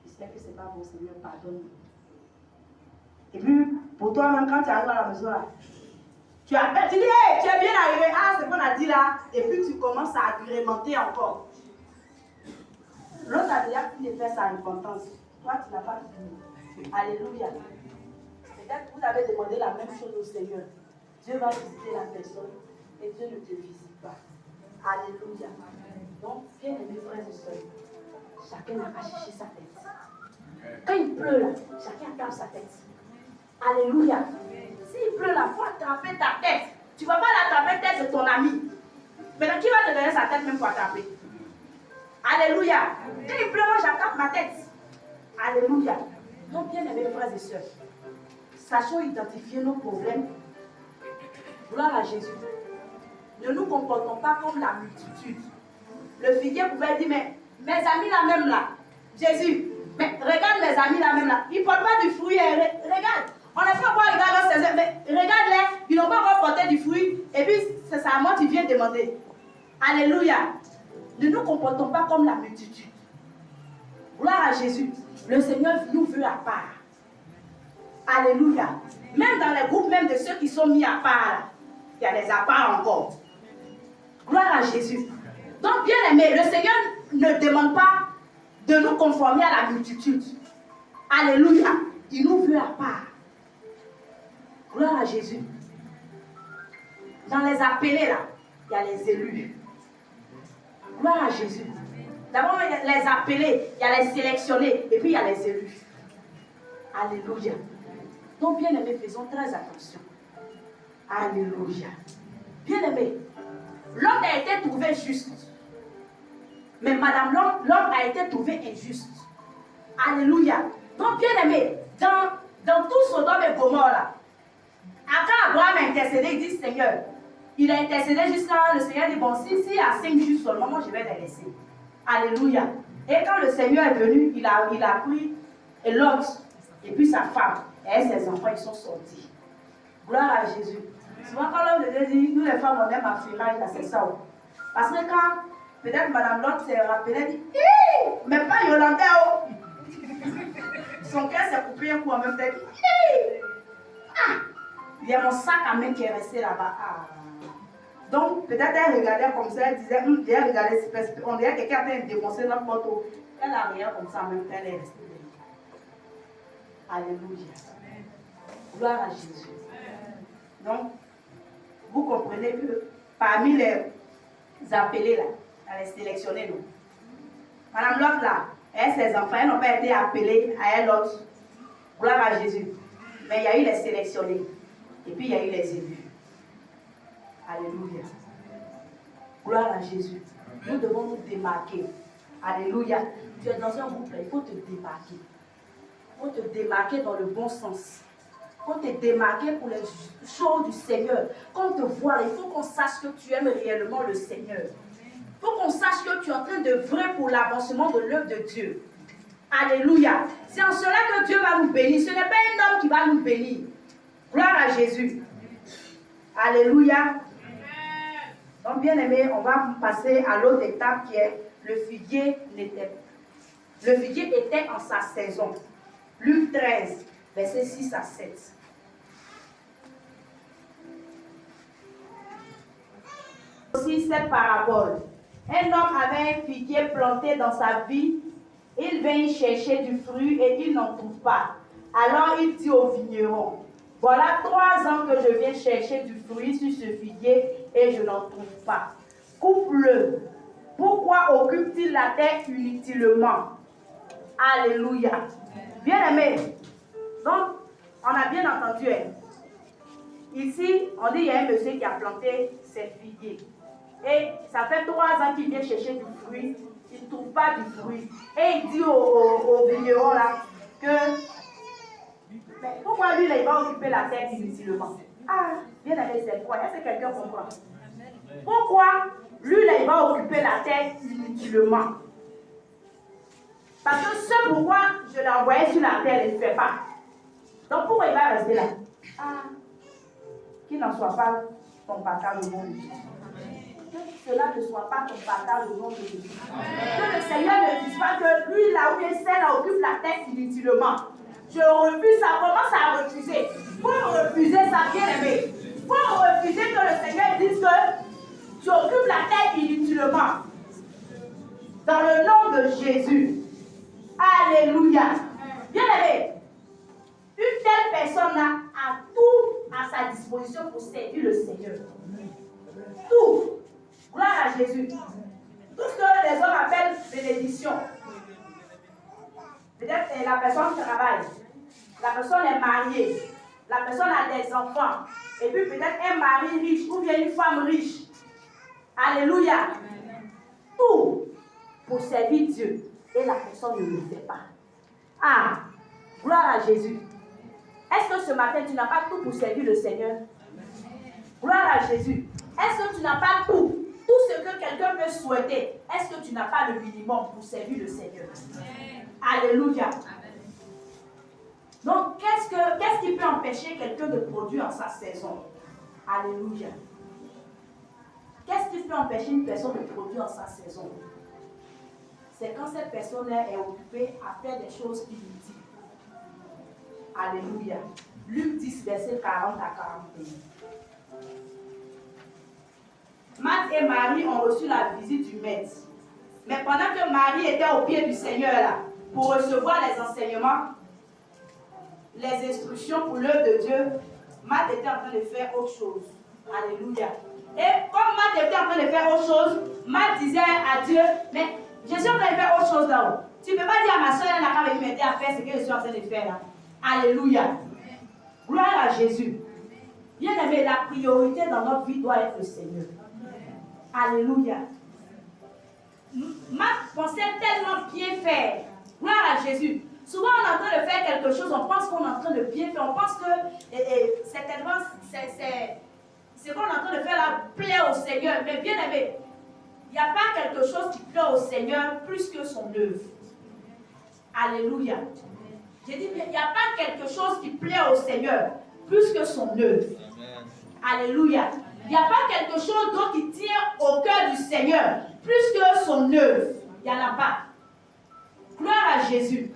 Je sais que ce n'est pas bon, Seigneur, pardonne. Et puis, pour toi-même, quand tu arrives à la maison là, tu appelles, tu dis, hey, tu es bien arrivé, ah, c'est ce qu'on a dit là, et puis tu commences à agrémenter encore. L'autre a déjà fini de faire sa repentance. Toi, tu n'as pas fini. Alléluia. Peut-être que vous avez demandé la même chose au Seigneur. Dieu va visiter la personne et Dieu ne te visite pas. Alléluia. Donc, bien aimés frères et sœurs, chacun n'a pas cherché sa tête. Quand il pleut là, chacun attrape sa tête. Alléluia. S'il pleut là, il faut attraper ta tête. Tu ne vas pas l'attraper tête de ton ami. Maintenant, qui va te donner sa tête même pour attraper? Alléluia. Quand il pleut, moi j'attrape ma tête. Alléluia. Donc, bien aimés frères et sœurs, sachons identifier nos problèmes. Gloire à Jésus. Ne nous comportons pas comme la multitude. Le figuier pouvait dire, mais mes amis là même là, Jésus, mais regarde mes amis là même là, ils ne portent pas du fruit. Regarde, on n'a pas encore regardé ces mais regarde-les, ils n'ont pas encore porté du fruit. Et puis, c'est ça à moi tu viens demander. Alléluia. Ne nous comportons pas comme la multitude. Gloire à Jésus. Le Seigneur nous veut à part. Alléluia. Même dans les groupes, même de ceux qui sont mis à part, il y a des à part encore. Gloire à Jésus. Donc, bien aimé, le Seigneur ne demande pas de nous conformer à la multitude. Alléluia. Il nous veut à part. Gloire à Jésus. Dans les appelés là, il y a les élus. Gloire à Jésus. D'abord, il y a les appelés, il y a les sélectionnés, et puis il y a les élus. Alléluia. Donc, bien aimés, faisons très attention. Alléluia. Bien aimé, l'homme a été trouvé juste. Mais madame, l'homme a été trouvé injuste. Alléluia. Donc, bien aimé, dans tout Sodome et Gomorrhe là, quand Abraham a intercédé, il dit Seigneur, il a intercédé jusqu'à le Seigneur dit bon, si il y a 5 justes seulement, moi je vais les laisser. Alléluia. Et quand le Seigneur est venu, il a pris Lot et puis sa femme et ses enfants, ils sont sortis. Gloire à Jésus. Souvent quand l'homme de Dieu dit, nous les femmes on aime affirmer, là c'est ça. Parce que quand peut-être Madame Lot s'est rappelée, elle dit, mais pas Yolanda, oh. Son cœur s'est coupé un coup en même temps. Ah, il y a mon sac à main qui est resté là-bas. Ah. Donc, peut-être elle regardait comme ça, elle disait, elle regardait, on dirait que quelqu'un a défoncé notre photo. Elle a regardé comme ça en même temps, elle est restée. Alléluia. Gloire à Jésus. Donc, vous comprenez que parmi les appelés là, elle est sélectionnée, non? Madame Lot là, elle et ses enfants, elles n'ont pas été appelées à elle autre. Gloire à Jésus. Mais il y a eu les sélectionnés. Et puis il y a eu les élus. Alléluia. Gloire à Jésus. Nous devons nous démarquer. Alléluia. Tu es dans un groupe là, il faut te démarquer. Il faut te démarquer dans le bon sens. Il faut te démarquer pour les choses du Seigneur. Quand on te voit, il faut qu'on sache que tu aimes réellement le Seigneur. Il faut qu'on sache que tu es en train de vrai pour l'avancement de l'œuvre de Dieu. Alléluia. C'est en cela que Dieu va nous bénir. Ce n'est pas un homme qui va nous bénir. Gloire à Jésus. Alléluia. Donc, bien aimé, on va passer à l'autre étape qui est le figuier n'était. Le figuier était en sa saison. Luc 13, versets 6 à 7. Aussi cette parabole. Un homme avait un figuier planté dans sa vie. Il vint y chercher du fruit et il n'en trouve pas. Alors il dit au vigneron, voilà 3 ans que je viens chercher du fruit sur ce figuier et je n'en trouve pas. Coupe-le. Pourquoi occupe-t-il la terre inutilement? Alléluia. Bien aimé. Donc, on a bien entendu. Ici, on dit qu'il y a un monsieur qui a planté ses figuiers. Et ça fait 3 ans qu'il vient chercher du fruit. Il ne trouve pas du fruit. Et il dit au vigneron là que mais pourquoi lui là, il va occuper la terre inutilement? Ah, bien aimé, c'est quoi? Est-ce que quelqu'un comprend? Pourquoi lui là, il va occuper la terre inutilement? Parce que ce pourquoi je l'ai envoyé sur la terre, il ne fait pas. Donc pourquoi il va rester là? Ah, qu'il n'en soit pas ton partage au nom de Jésus. Que cela ne soit pas ton partage au nom de Jésus. Que le Seigneur ne dise pas que lui là où il est, là occupe la terre inutilement. Je refuse, ça commence à refuser. Il faut refuser ça, bien aimé. Il faut refuser que le Seigneur dise que tu occupes la terre inutilement. Dans le nom de Jésus. Alléluia. Bien aimé. Une telle personne a tout à sa disposition pour servir le Seigneur. Tout. Gloire à Jésus. Tout ce que les hommes appellent bénédiction. Peut-être que la personne travaille. La personne est mariée. La personne a des enfants. Et puis peut-être un mari riche ou bien une femme riche. Alléluia. Tout pour servir Dieu. Et la personne ne le fait pas. Ah, gloire à Jésus. Est-ce que ce matin, tu n'as pas tout pour servir le Seigneur? Gloire à Jésus. Est-ce que tu n'as pas tout? Tout ce que quelqu'un peut souhaiter. Est-ce que tu n'as pas le minimum pour servir le Seigneur? Alléluia. Donc, qu'est-ce qui peut empêcher quelqu'un de produire en sa saison? Alléluia. Qu'est-ce qui peut empêcher une personne de produire en sa saison? C'est quand cette personne-là est occupée à faire des choses inutiles. Alléluia. Luc 10, verset 40 à 41. Marthe et Marie ont reçu la visite du maître. Mais pendant que Marie était au pied du Seigneur là, pour recevoir les enseignements, les instructions pour l'œuvre de Dieu, Marthe était en train de faire autre chose. Alléluia. Et comme Marthe était en train de faire autre chose, Marthe disait à Dieu, mais je suis en train de faire autre chose là-haut. Tu ne peux pas dire à ma soeur, elle n'a qu'à venir m'aider à faire ce que je suis en train de faire là. Alléluia. Gloire à Jésus. Bien aimé, la priorité dans notre vie doit être le Seigneur. Alléluia. Marthe pensait tellement bien faire. Gloire à Jésus. Souvent, on est en train de faire quelque chose, on pense qu'on est en train de bien faire, on pense que certainement, ce qu'on est en train de faire là plaît au Seigneur. Mais bien aimé, il n'y a pas quelque chose qui plaît au Seigneur plus que son œuvre. Alléluia. J'ai dit, il n'y a pas quelque chose qui plaît au Seigneur plus que son œuvre. Alléluia. Il n'y a pas quelque chose d'autre qui tient au cœur du Seigneur plus que son œuvre. Il n'y en a pas. Gloire à Jésus.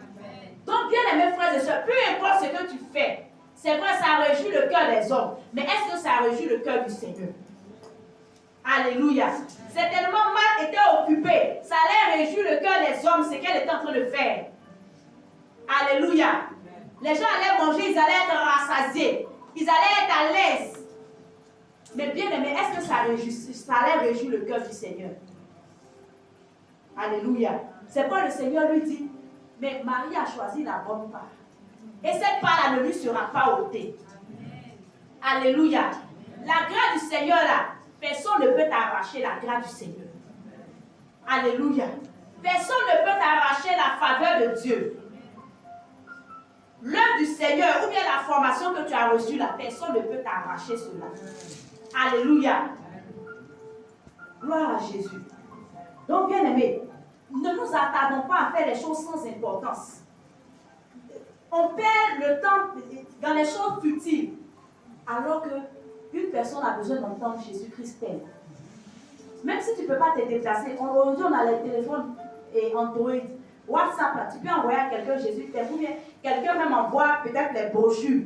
Donc, bien aimés frères et sœurs, peu importe ce que tu fais, c'est vrai, ça réjouit le cœur des hommes. Mais est-ce que ça réjouit le cœur du Seigneur? Alléluia. Certainement, Marthe était occupée. Ça allait réjouir le cœur des hommes, ce qu'elle était en train de faire. Alléluia. Les gens allaient manger, ils allaient être rassasiés. Ils allaient être à l'aise. Mais bien aimé, est-ce que ça allait réjouir le cœur du Seigneur? Alléluia. C'est quoi le Seigneur lui dit? Mais Marie a choisi la bonne part. Et cette part-là ne lui sera pas ôtée. Alléluia. La grâce du Seigneur là, personne ne peut t'arracher la grâce du Seigneur. Alléluia. Personne ne peut t'arracher la faveur de Dieu. L'œuvre du Seigneur ou bien la formation que tu as reçue là, personne ne peut t'arracher cela. Alléluia. Gloire à Jésus. Donc, bien aimé, ne nous attardons pas à faire les choses sans importance. On perd le temps dans les choses futiles, alors qu'une personne a besoin d'entendre Jésus-Christ t'aime. Même si tu ne peux pas te déplacer, aujourd'hui on a les téléphones et Android, WhatsApp, là, tu peux envoyer à quelqu'un Jésus t'aime, ou bien quelqu'un même envoie peut-être les brochures.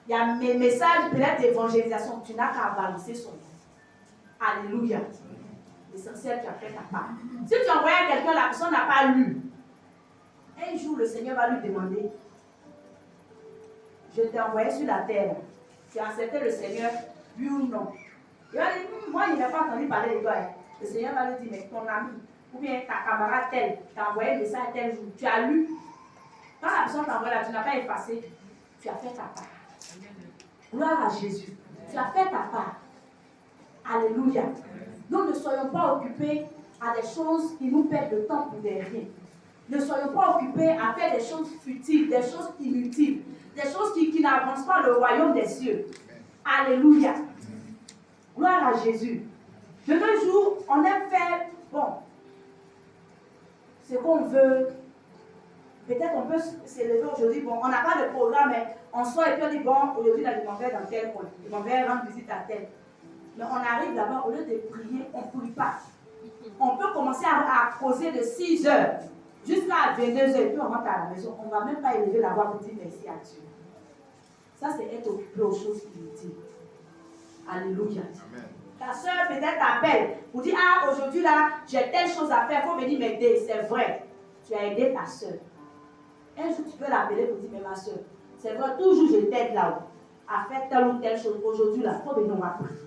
Il y a mes messages peut-être d'évangélisation, tu n'as qu'à balancer son nom. Alléluia. L'essentiel, tu as fait ta part. Si tu envoies à quelqu'un, la personne n'a pas lu. Un jour, le Seigneur va lui demander, je t'ai envoyé sur la terre. Tu as accepté le Seigneur, oui ou non? Il va dire, moi, il n'a pas entendu parler de toi. Le Seigneur va lui dire, mais ton ami, ou bien ta camarade telle, t'a envoyé un message tel jour, tu as lu. Quand la personne t'envoie là, tu n'as pas effacé, tu as fait ta part. Gloire à Jésus. Tu as fait ta part. Alléluia. Nous ne soyons pas occupés à des choses qui nous perdent le temps pour des rien. Ne soyons pas occupés à faire des choses futiles, des choses inutiles, des choses qui n'avancent pas le royaume des cieux. Alléluia. Gloire à Jésus. De nos jours, on aime faire, ce qu'on veut. Peut-être on peut s'élever aujourd'hui, on n'a pas de programme, mais on sort et puis on dit, aujourd'hui, je m'en vais dans tel coin, je m'en vais rendre visite à tel. Mais on arrive là-bas, au lieu de prier, on ne prie pas. On peut commencer à causer de 6 heures jusqu'à 22 heures, et puis on rentre à la maison. On ne va même pas élever la voix pour dire merci à Dieu. Ça, c'est être occupé aux choses inutiles. Alléluia. Amen. Ta soeur peut-être t'appelle pour dire, aujourd'hui là, j'ai telle chose à faire, il faut venir m'aider. C'est vrai. Tu as aidé ta soeur. Un jour, tu peux l'appeler pour dire, mais ma soeur, c'est vrai, toujours je t'aide là-haut à faire telle ou telle chose. Aujourd'hui là, il faut venir, on va prier.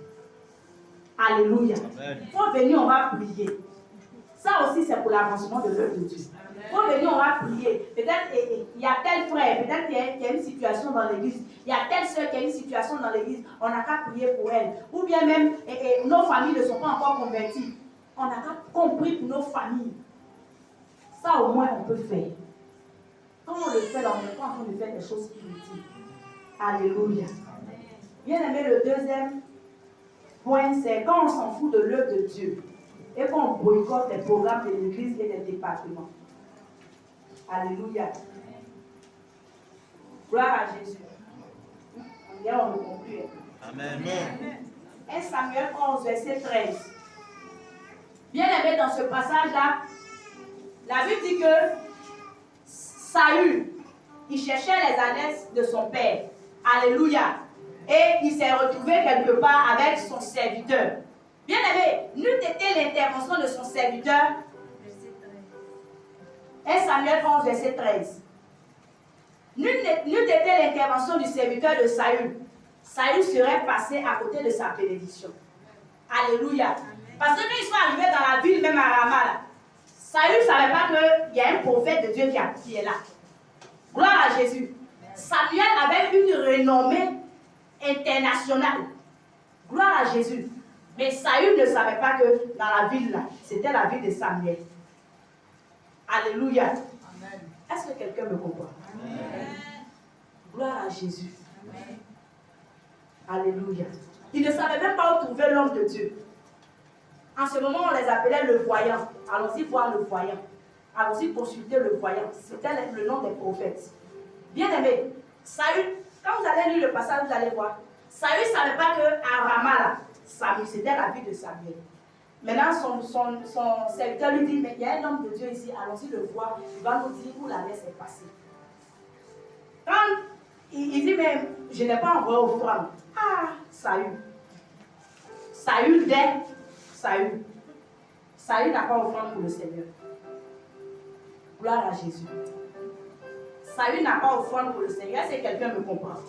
Alléluia. Il faut venir, on va prier. Ça aussi, c'est pour l'avancement de l'œuvre de Dieu. Il faut venir, on va prier. Peut-être il y a tel frère, peut-être qu'il y a une situation dans l'église. Il y a telle soeur qui a une situation dans l'église. On n'a qu'à prier pour elle. Ou bien même, nos familles ne sont pas encore converties. On n'a qu'à compris pour nos familles. Ça, au moins, on peut faire. Quand on le fait, là, on n'est pas en train de faire des choses inutiles. Alléluia. Bien aimé, le deuxième point, c'est quand on s'en fout de l'œuvre de Dieu et qu'on boycotte les programmes de l'église et des départements. Alléluia. Gloire à Jésus. On le conclut.
Amen.
1 Samuel 11, verset 13. Bien aimé, dans ce passage-là, la Bible dit que Saül, il cherchait les annexes de son père. Alléluia. Et il s'est retrouvé quelque part avec son serviteur. Bien aimé, n'eût été l'intervention de son serviteur. 1 Samuel 11, verset 13. N'eût été l'intervention du serviteur de Saül. Saül serait passé à côté de sa bénédiction. Alléluia. Parce que quand ils sont arrivés dans la ville, même à Rama, Saül ne savait pas qu'il y a un prophète de Dieu qui est là. Gloire à Jésus. Samuel avait une renommée internationale. Gloire à Jésus. Mais Saül ne savait pas que dans la ville là, c'était la ville de Samuel. Alléluia. Amen. Est-ce que quelqu'un me comprend? Amen. Gloire à Jésus. Amen. Alléluia. Il ne savait même pas où trouver l'homme de Dieu. En ce moment, on les appelait le voyant. Allons-y voir le voyant. Allons-y consulter le voyant. C'était le nom des prophètes. Bien aimé, Saül, quand vous allez lire le passage, vous allez voir. Saül ne savait pas qu'à Rama, c'était la ville de Samuel. Maintenant, son serviteur lui dit, mais il y a un homme de Dieu ici, allons-y le voir, il va nous dire où la laisse est passée. Quand il dit, mais je n'ai pas envoyé offrande. Saül. Saül n'a pas offrande pour le Seigneur. Gloire à Jésus. Saül n'a pas offrande pour le Seigneur. Est-ce que quelqu'un me comprend?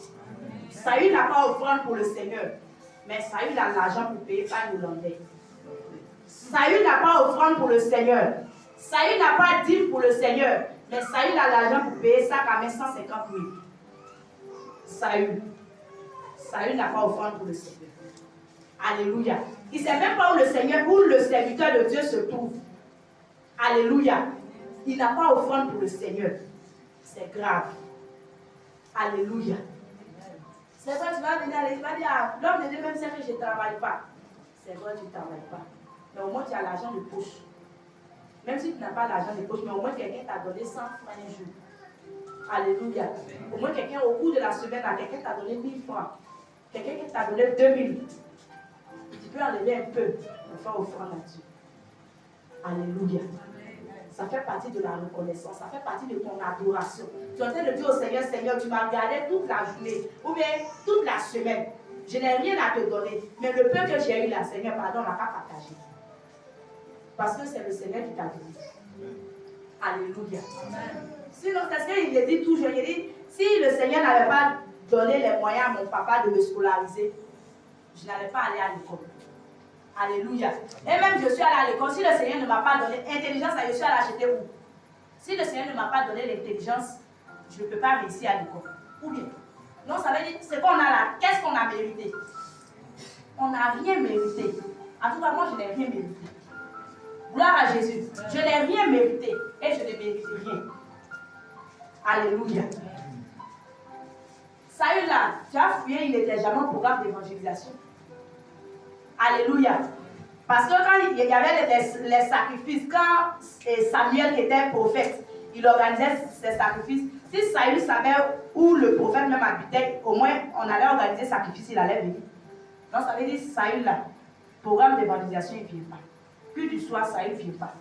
Saül n'a pas offrande pour le Seigneur. Mais Saül a l'argent pour payer par les Hollandais. Saül n'a pas offrande pour le Seigneur. Saül n'a pas dîme pour le Seigneur. Mais Saül a l'argent pour payer sac à main 150 000. Saül n'a pas offrande pour le Seigneur. Alléluia. Il ne sait même pas où le Seigneur, où le serviteur de Dieu se trouve. Alléluia. Il n'a pas offrande pour le Seigneur. C'est grave. Alléluia. C'est vrai, tu vas venir, tu vas dire, ah, l'homme de Dieu même sait que je ne travaille pas. C'est vrai, tu ne travailles pas. Mais au moins tu as l'argent de poche. Même si tu n'as pas l'argent de poche, mais au moins quelqu'un t'a donné 100 francs un jour. Alléluia. Au moins quelqu'un au cours de la semaine, quelqu'un t'a donné 1000 francs. Quelqu'un qui t'a donné 2000. Tu peux enlever un peu pour faire offrande à Dieu. Alléluia. Ça fait partie de la reconnaissance, ça fait partie de ton adoration. Tu es en train de dire au Seigneur, Seigneur, tu m'as gardé toute la journée ou bien toute la semaine. Je n'ai rien à te donner, mais le peu que j'ai eu là, Seigneur, pardon, on n'a pas partagé. Parce que c'est le Seigneur qui t'a donné. Alléluia. Sinon, c'est ce qu'il le dit toujours. Il dit, si le Seigneur n'avait pas donné les moyens à mon papa de me scolariser, je n'allais pas aller à l'école. Alléluia. Et même je suis allée à l'école. Si le Seigneur ne m'a pas donné l'intelligence, je suis allée acheter où? Si le Seigneur ne m'a pas donné l'intelligence, je ne peux pas réussir à l'école. Ou bien? Non, ça veut dire, ce qu'on a là, qu'est-ce qu'on a mérité? On n'a rien mérité. En tout cas, moi, je n'ai rien mérité. Gloire à Jésus. Je n'ai rien mérité. Et je ne mérite rien. Alléluia. Saül là, tu as fouillé, il n'était jamais au programme d'évangélisation. Alléluia. Parce que quand il y avait les sacrifices, quand Samuel qui était prophète, il organisait ses sacrifices. Si Saül savait où le prophète même habitait, au moins on allait organiser le sacrifice, il allait venir. Donc ça veut dire Saül là, programme d'évangélisation, il ne vient pas. Puis du soir, Saül ne vient pas.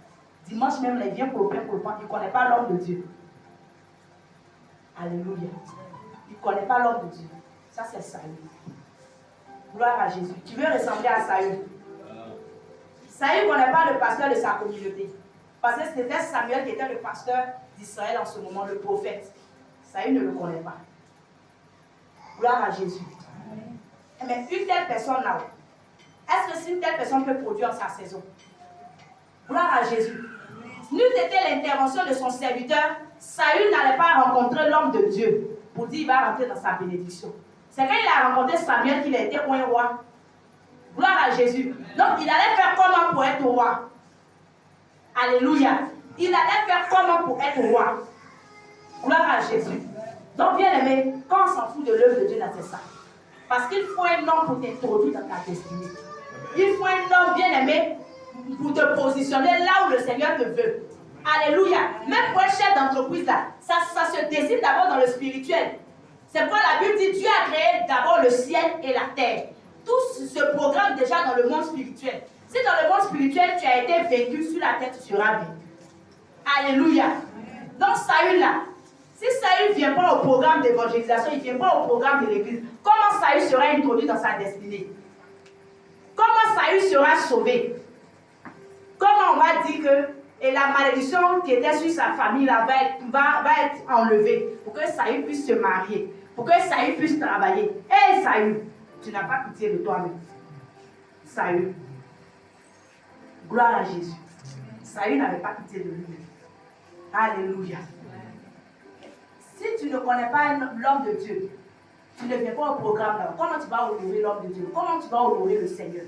Dimanche même, il vient pour le pain, il ne connaît pas l'homme de Dieu. Alléluia. Il ne connaît pas l'homme de Dieu. Ça c'est Saül. Gloire à Jésus. Tu veux ressembler à Saül. Saül ne connaît pas le pasteur de sa communauté. Parce que c'était Samuel qui était le pasteur d'Israël en ce moment, le prophète. Saül ne le connaît pas. Gloire à Jésus. Mais une telle personne là, est-ce que si une telle personne peut produire en sa saison? Gloire à Jésus. N'eût été l'intervention de son serviteur, Saül n'allait pas rencontrer l'homme de Dieu pour dire qu'il va rentrer dans sa bénédiction. C'est quand il a rencontré Samuel qu'il a été roi. Gloire à Jésus. Donc il allait faire comment pour être roi? Alléluia. Il allait faire comment pour être roi? Gloire à Jésus. Donc bien aimé, quand on s'en fout de l'œuvre de Dieu, c'est ça. Parce qu'il faut un homme pour t'introduire dans ta destinée. Il faut un homme bien aimé pour te positionner là où le Seigneur te veut. Alléluia. Même pour un chef d'entreprise là, ça se décide d'abord dans le spirituel. C'est pourquoi la Bible dit Dieu a créé d'abord le ciel et la terre. Tout se programme déjà dans le monde spirituel. Si dans le monde spirituel tu as été vaincu, sur la terre tu seras vaincu. Alléluia. Donc Saül là, si Saül ne vient pas au programme d'évangélisation, il ne vient pas au programme de l'église, comment Saül sera introduit dans sa destinée? Comment Saül sera sauvé? Comment on va dire que et la malédiction qui était sur sa famille là, va être enlevée pour que Saül puisse se marier, pour que Saül puisse travailler. Hé Saül, tu n'as pas pitié de toi-même. Saül. Gloire à Jésus. Saül n'avait pas pitié de lui-même. Alléluia. Si tu ne connais pas l'homme de Dieu, tu ne viens pas au programme là. Comment tu vas honorer l'homme de Dieu? Comment tu vas honorer le Seigneur?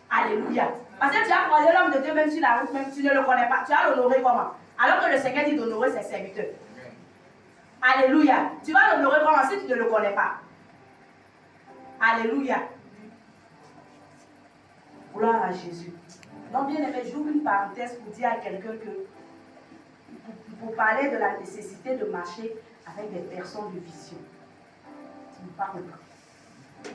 Alléluia. Parce que tu as croisé l'homme de Dieu même sur la route, même si tu ne le connais pas. Tu vas l'honorer comment? Alors que le Seigneur dit d'honorer ses serviteurs. Alléluia. Tu vas l'honorer comment si tu ne le connais pas? Alléluia. Gloire à Jésus. Donc bien aimé, j'ouvre une parenthèse pour dire à quelqu'un que pour parler de la nécessité de marcher avec des personnes de vision. Tu ne parles pas.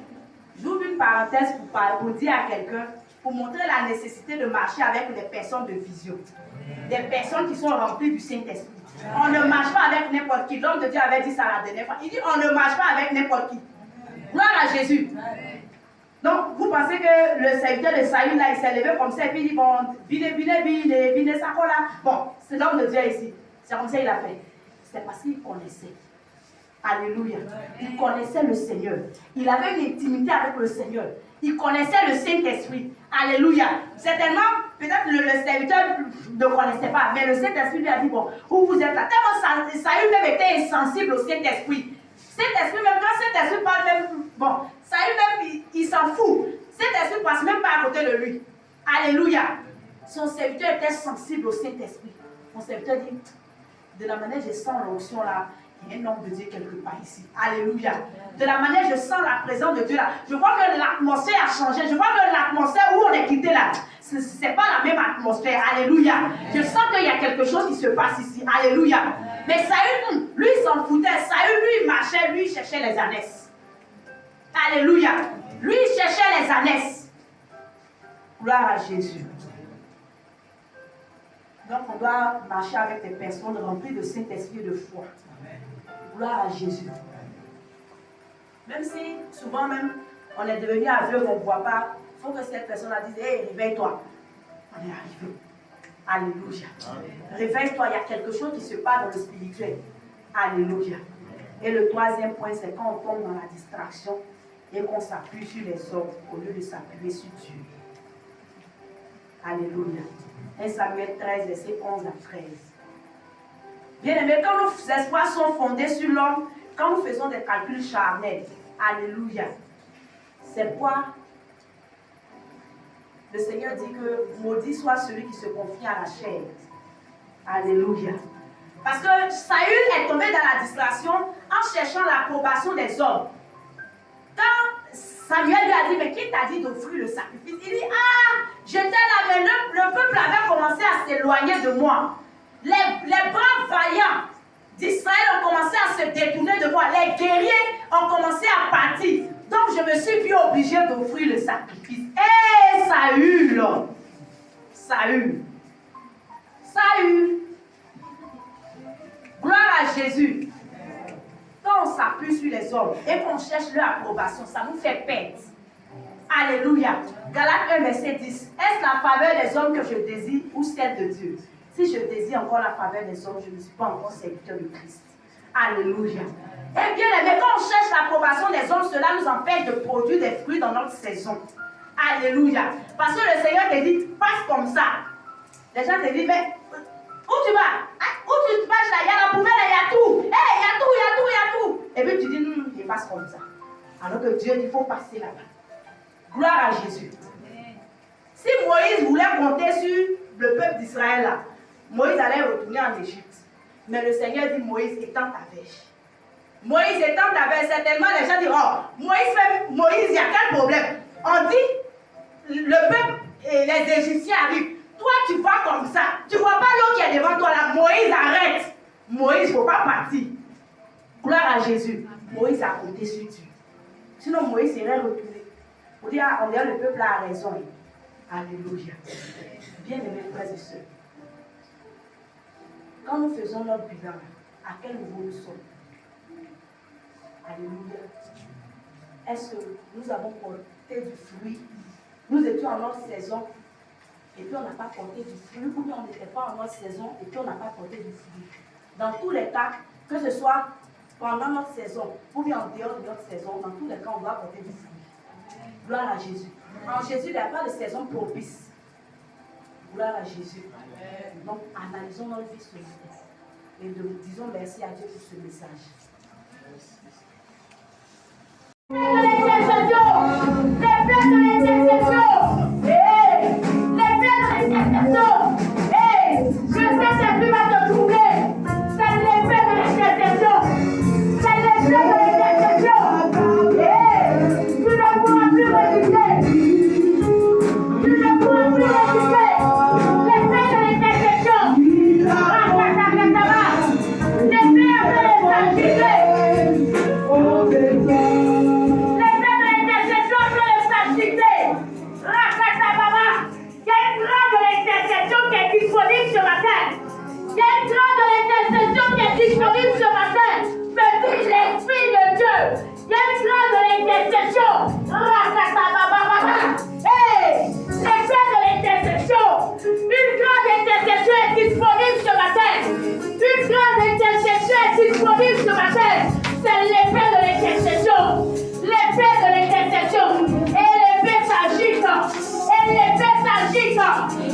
J'ouvre une parenthèse pour dire à quelqu'un, pour montrer la nécessité de marcher avec des personnes de vision. Des personnes qui sont remplies du Saint-Esprit. On ne marche pas avec n'importe qui. L'homme de Dieu avait dit ça la dernière fois. Il dit on ne marche pas avec n'importe qui. Gloire à Jésus. Donc, vous pensez que le serviteur de Saül, là, il s'est levé comme ça et puis il dit, bon, bine, ça, là. Bon, c'est l'homme de Dieu ici. C'est comme ça qu'il a fait. C'est parce qu'il connaissait. Alléluia. Il connaissait le Seigneur. Il avait une intimité avec le Seigneur. Il connaissait le Saint-Esprit. Alléluia. Certainement, peut-être le serviteur ne connaissait pas, mais le Saint-Esprit lui a dit, bon, où vous êtes là? Tellement Saül même était insensible au Saint-Esprit. Saint-Esprit, même quand Saint-Esprit parle, même, bon, Saül même, il s'en fout. Saint-Esprit ne passe même pas à côté de lui. Alléluia. Son serviteur était sensible au Saint-Esprit. Mon serviteur dit, de la manière je sens l'onction là, il y a un homme de Dieu quelque part ici. Alléluia. De la manière je sens la présence de Dieu là, je vois que l'atmosphère a changé. Je vois que l'atmosphère où on est quitté là, ce n'est pas la même atmosphère. Alléluia. Je sens qu'il y a quelque chose qui se passe ici. Alléluia. Mais Saül, lui, il s'en foutait. Saül, lui, il marchait, lui, il cherchait les ânesses. Alléluia. Lui, il cherchait les ânesses. Gloire à Jésus. Donc, on doit marcher avec des personnes remplies de Saint-Esprit et de foi. Gloire à Jésus. Même si, souvent même, on est devenu aveugle, on ne voit pas, il faut que cette personne-là dise, hey, réveille-toi. On est arrivé. Alléluia. Réveille-toi, il y a quelque chose qui se passe dans le spirituel. Alléluia. Et le troisième point, c'est quand on tombe dans la distraction et qu'on s'appuie sur les hommes au lieu de s'appuyer sur Dieu. Alléluia. 1 Samuel 13, verset 11 à 13. Bien aimé, quand nos espoirs sont fondés sur l'homme, quand nous faisons des calculs charnels, alléluia, c'est pourquoi le Seigneur dit que maudit soit celui qui se confie à la chair. Alléluia. Parce que Saül est tombé dans la distraction en cherchant l'approbation des hommes. Quand Samuel lui a dit, mais qui t'a dit d'offrir le sacrifice? Il dit, ah, j'étais là, mais le peuple avait commencé à s'éloigner de moi. Les braves vaillants d'Israël ont commencé à se détourner de moi. Les guerriers ont commencé à partir. Donc je me suis vu obligé d'offrir le sacrifice. Et Saül. Gloire à Jésus. Quand on s'appuie sur les hommes et qu'on cherche leur approbation, ça nous fait perdre. Alléluia. Galates 1, verset 10. Est-ce la faveur des hommes que je désire ou celle de Dieu? Si je désire encore la faveur des hommes, je ne suis pas encore serviteur de Christ. Alléluia. Et bien aimé, quand on cherche l'approbation des hommes, cela nous empêche de produire des fruits dans notre saison. Alléluia. Parce que le Seigneur te dit, passe comme ça. Les gens te disent, mais où tu vas? Où tu vas là? Il y a la poubelle, il y a tout. Hey, il y a tout. Et puis tu dis, non, il passe comme ça. Alors que Dieu dit, il faut passer là-bas. Gloire à Jésus. Si Moïse voulait compter sur le peuple d'Israël là, Moïse allait retourner en Égypte. Mais le Seigneur dit, Moïse, étends ta verge. Moïse, étends ta verge. Certainement, les gens disent, oh, Moïse, il y a quel problème? On dit, le peuple et les Égyptiens arrivent. Toi, tu vas comme ça. Tu ne vois pas l'eau qui est devant toi là. Moïse, arrête. Moïse, il ne faut pas partir. Gloire à Jésus. Moïse a compté sur Dieu. Sinon, Moïse serait retourné. On dit, le peuple a raison. Alléluia. Bien-aimés frères et sœurs. Quand nous faisons notre bilan, à quel niveau nous sommes? Alléluia. Est-ce que nous avons porté du fruit? Nous étions en notre saison et puis on n'a pas porté du fruit, ou bien on n'était pas en notre saison et puis on n'a pas porté du fruit. Dans tous les cas, que ce soit pendant notre saison ou bien en dehors de notre saison, dans tous les cas, on doit porter du fruit. Gloire à Jésus. En Jésus, il n'y a pas de saison propice. Gloire à Jésus. Donc, analysons notre vie ce matin et disons merci à Dieu pour ce message. s'agitent.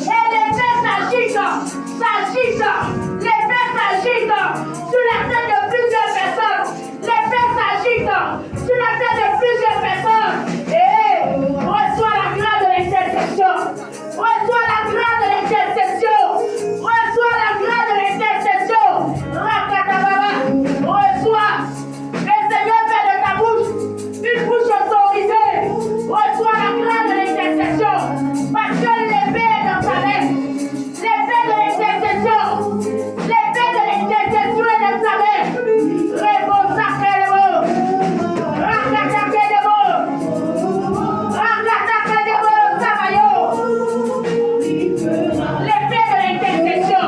Et l'épée s'agite. L'épée s'agite sur la tête de plusieurs personnes. L'épée s'agite sur la tête de plusieurs personnes. Et reçois la grâce de l'intercession. Reçois la grâce de l'intercession. Reçois la grâce de l'intercession. Rakatababa. Reçois. Le Seigneur fait de ta bouche une bouche autorisée. Reçois la grâce de l'intercession. Parce que l'épée est dans ta main. L'épée de l'intercession. L'épée de l'intercession est dans ta main. Réponds sacré de mots. Rakatabé de mots. Rakatabé de mots. Samayo. L'épée de l'intercession.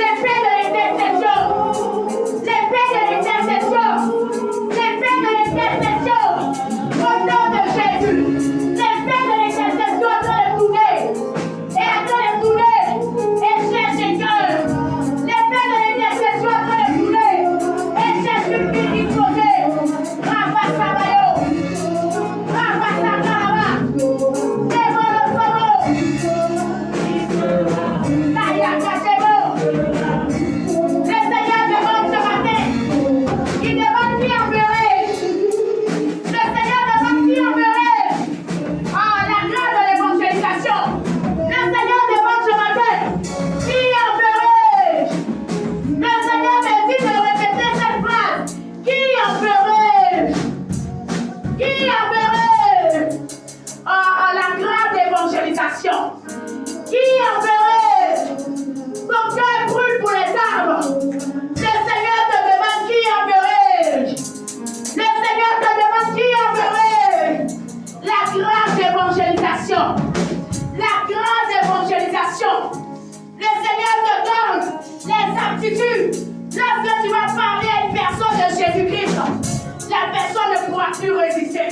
L'épée de l'intercession. L'épée de l'intercession. L'épée de l'intercession. Au nom de Jésus. L'épée de l'intercession est en train de tourner. Et en train de tourner. Et cherche Seigneur. L'épée de l'intercession est en train de tourner. Et cherche une vie disposée. Rabasabayo. Rabasakaraba. Démon le solo. Tayakatebo. Le Seigneur demande ce matin. Il demande qui enverrai. Le Seigneur demande qui enverrai. Ah, la grâce de l'évangélisation. Le Seigneur demande ce matin. Qui enverrai. Le Seigneur me dit de répéter cette phrase. Qui enverrai. Qui enverrai. Ah, la grâce d'évangélisation. Qui enverrai. Ton cœur brûle pour les arbres. Le Seigneur te demande qui enverrai. Le Seigneur te demande qui enverrai. La grâce d'évangélisation. La grâce d'évangélisation. Le Seigneur te donne les aptitudes. Lorsque tu vas parler à une personne de Jésus-Christ, la personne ne pourra plus résister.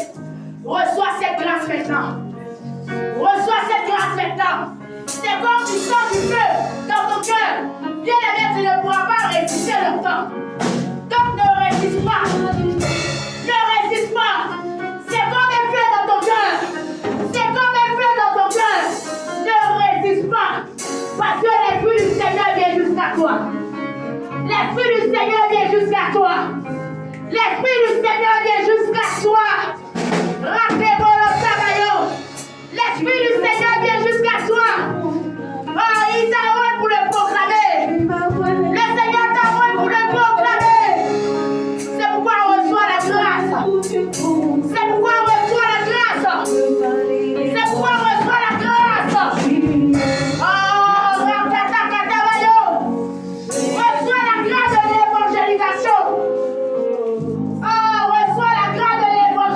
Reçois cette grâce maintenant. Reçois cette grâce maintenant. C'est comme tu sens du feu dans ton cœur. Bien aimé, tu ne pourras pas résister longtemps. Donc ne résiste pas. Ne résiste pas. C'est comme un feu dans ton cœur. C'est comme un feu dans ton cœur. Ne résiste pas. Parce que l'Esprit du Seigneur vient jusqu'à toi. L'Esprit du Seigneur vient jusqu'à toi. L'Esprit du Seigneur vient jusqu'à toi. Rappelez-moi le Samayo. L'Esprit du Seigneur vient jusqu'à toi. Oh, il t'envoie pour le proclamer. Le Seigneur t'envoie pour le proclamer. C'est pourquoi on reçoit la grâce. C'est pourquoi on reçoit la grâce. C'est pourquoi on reçoit la grâce. Oh, Rakatakatabayo. Reçois la grâce de l'évangélisation. Oh, reçois la grâce de l'évangélisation.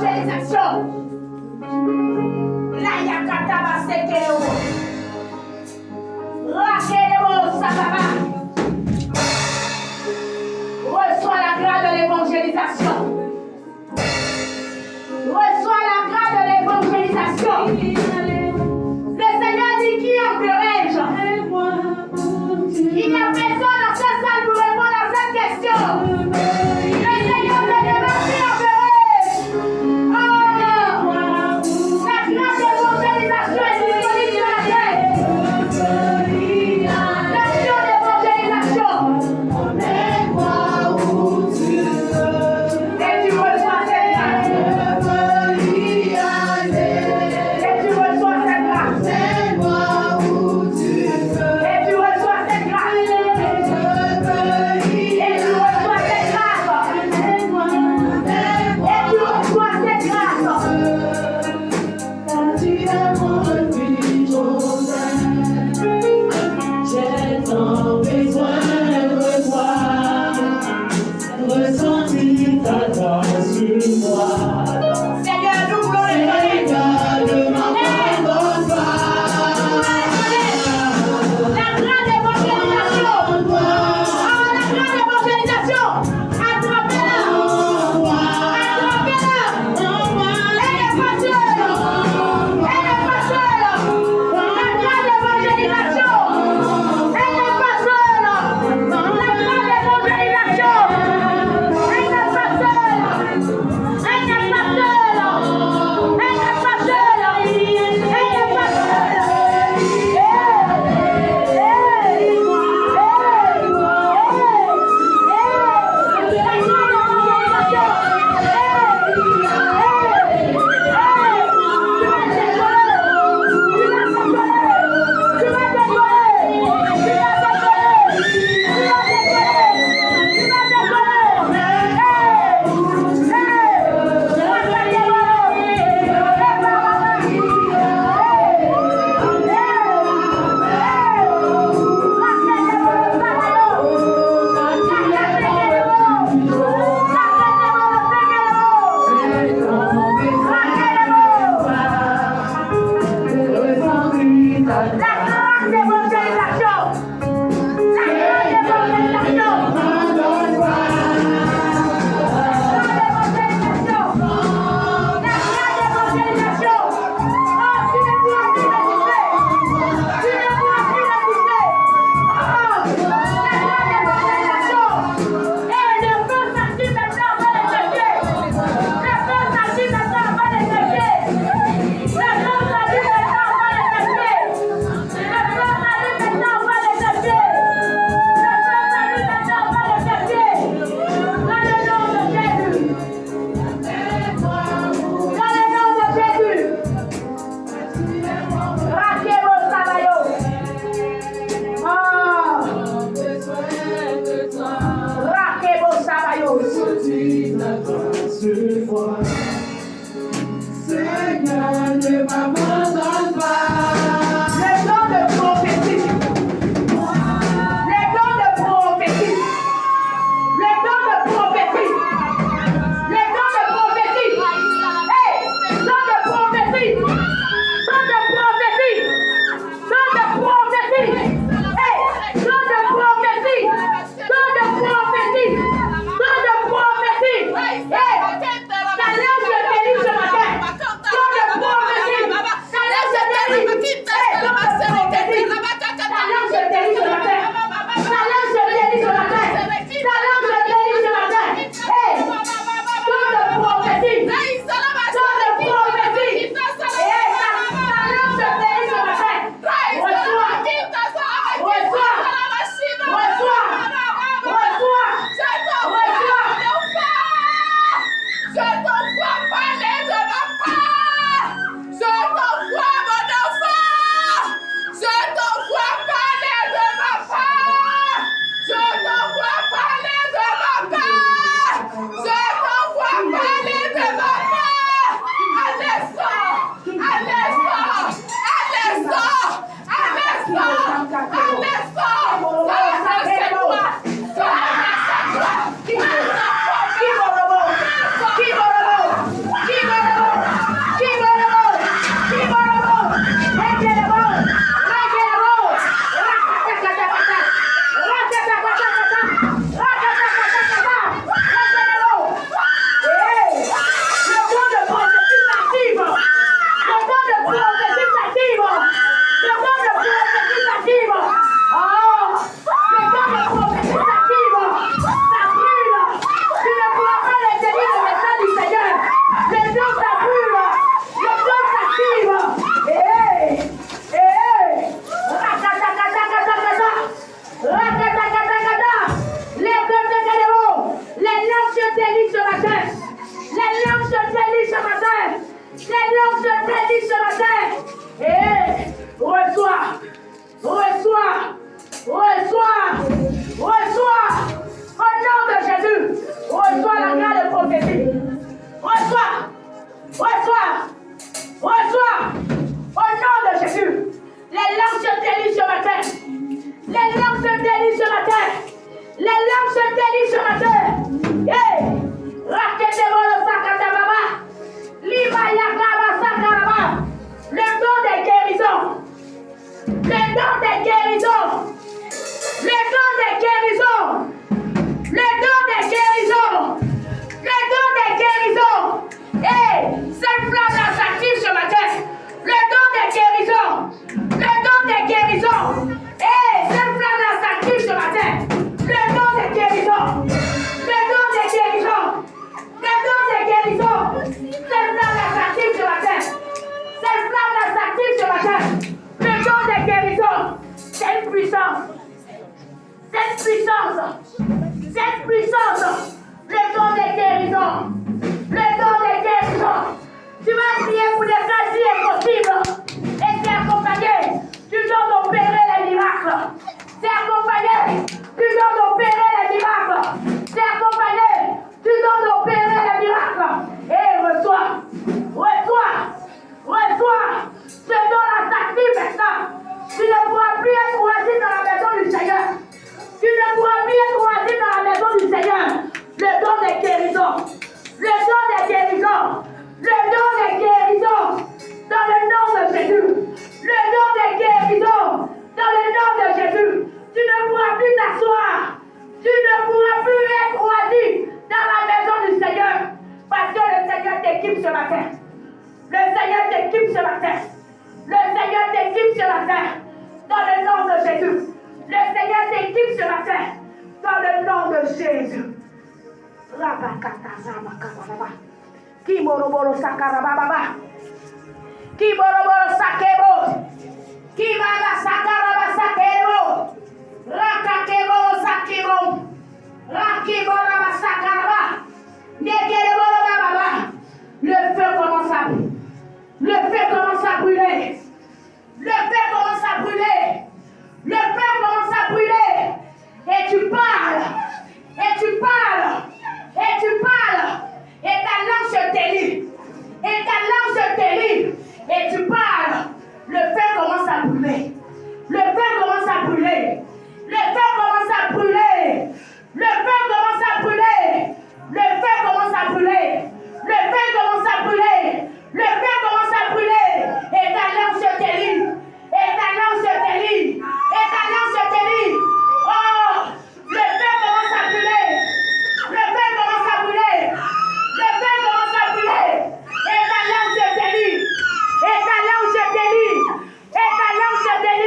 Et ta langue se délie.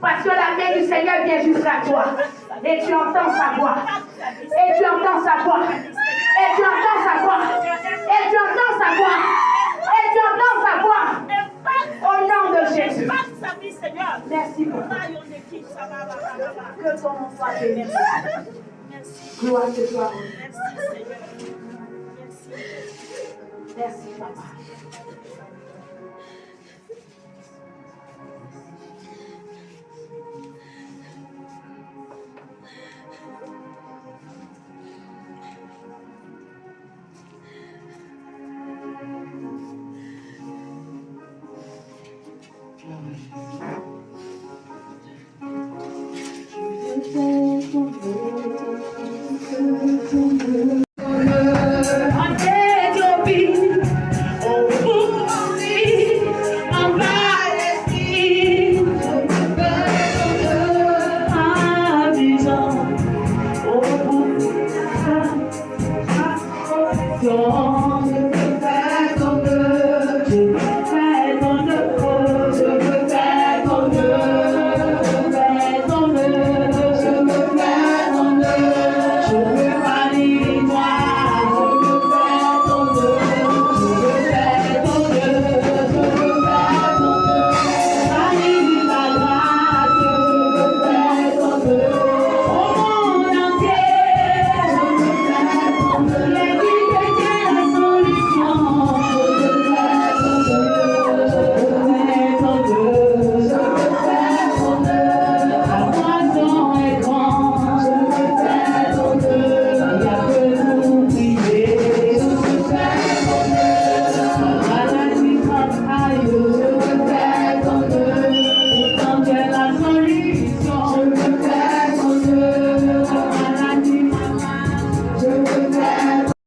Parce que la main du Seigneur vient jusqu'à toi. Et tu entends sa voix. Et tu entends sa voix. Et tu entends sa voix. Et tu entends sa voix. Et tu entends sa voix. Au nom de Jésus. Merci beaucoup. Que ton nom soit béni. Gloire te soit. Merci, papa.
Your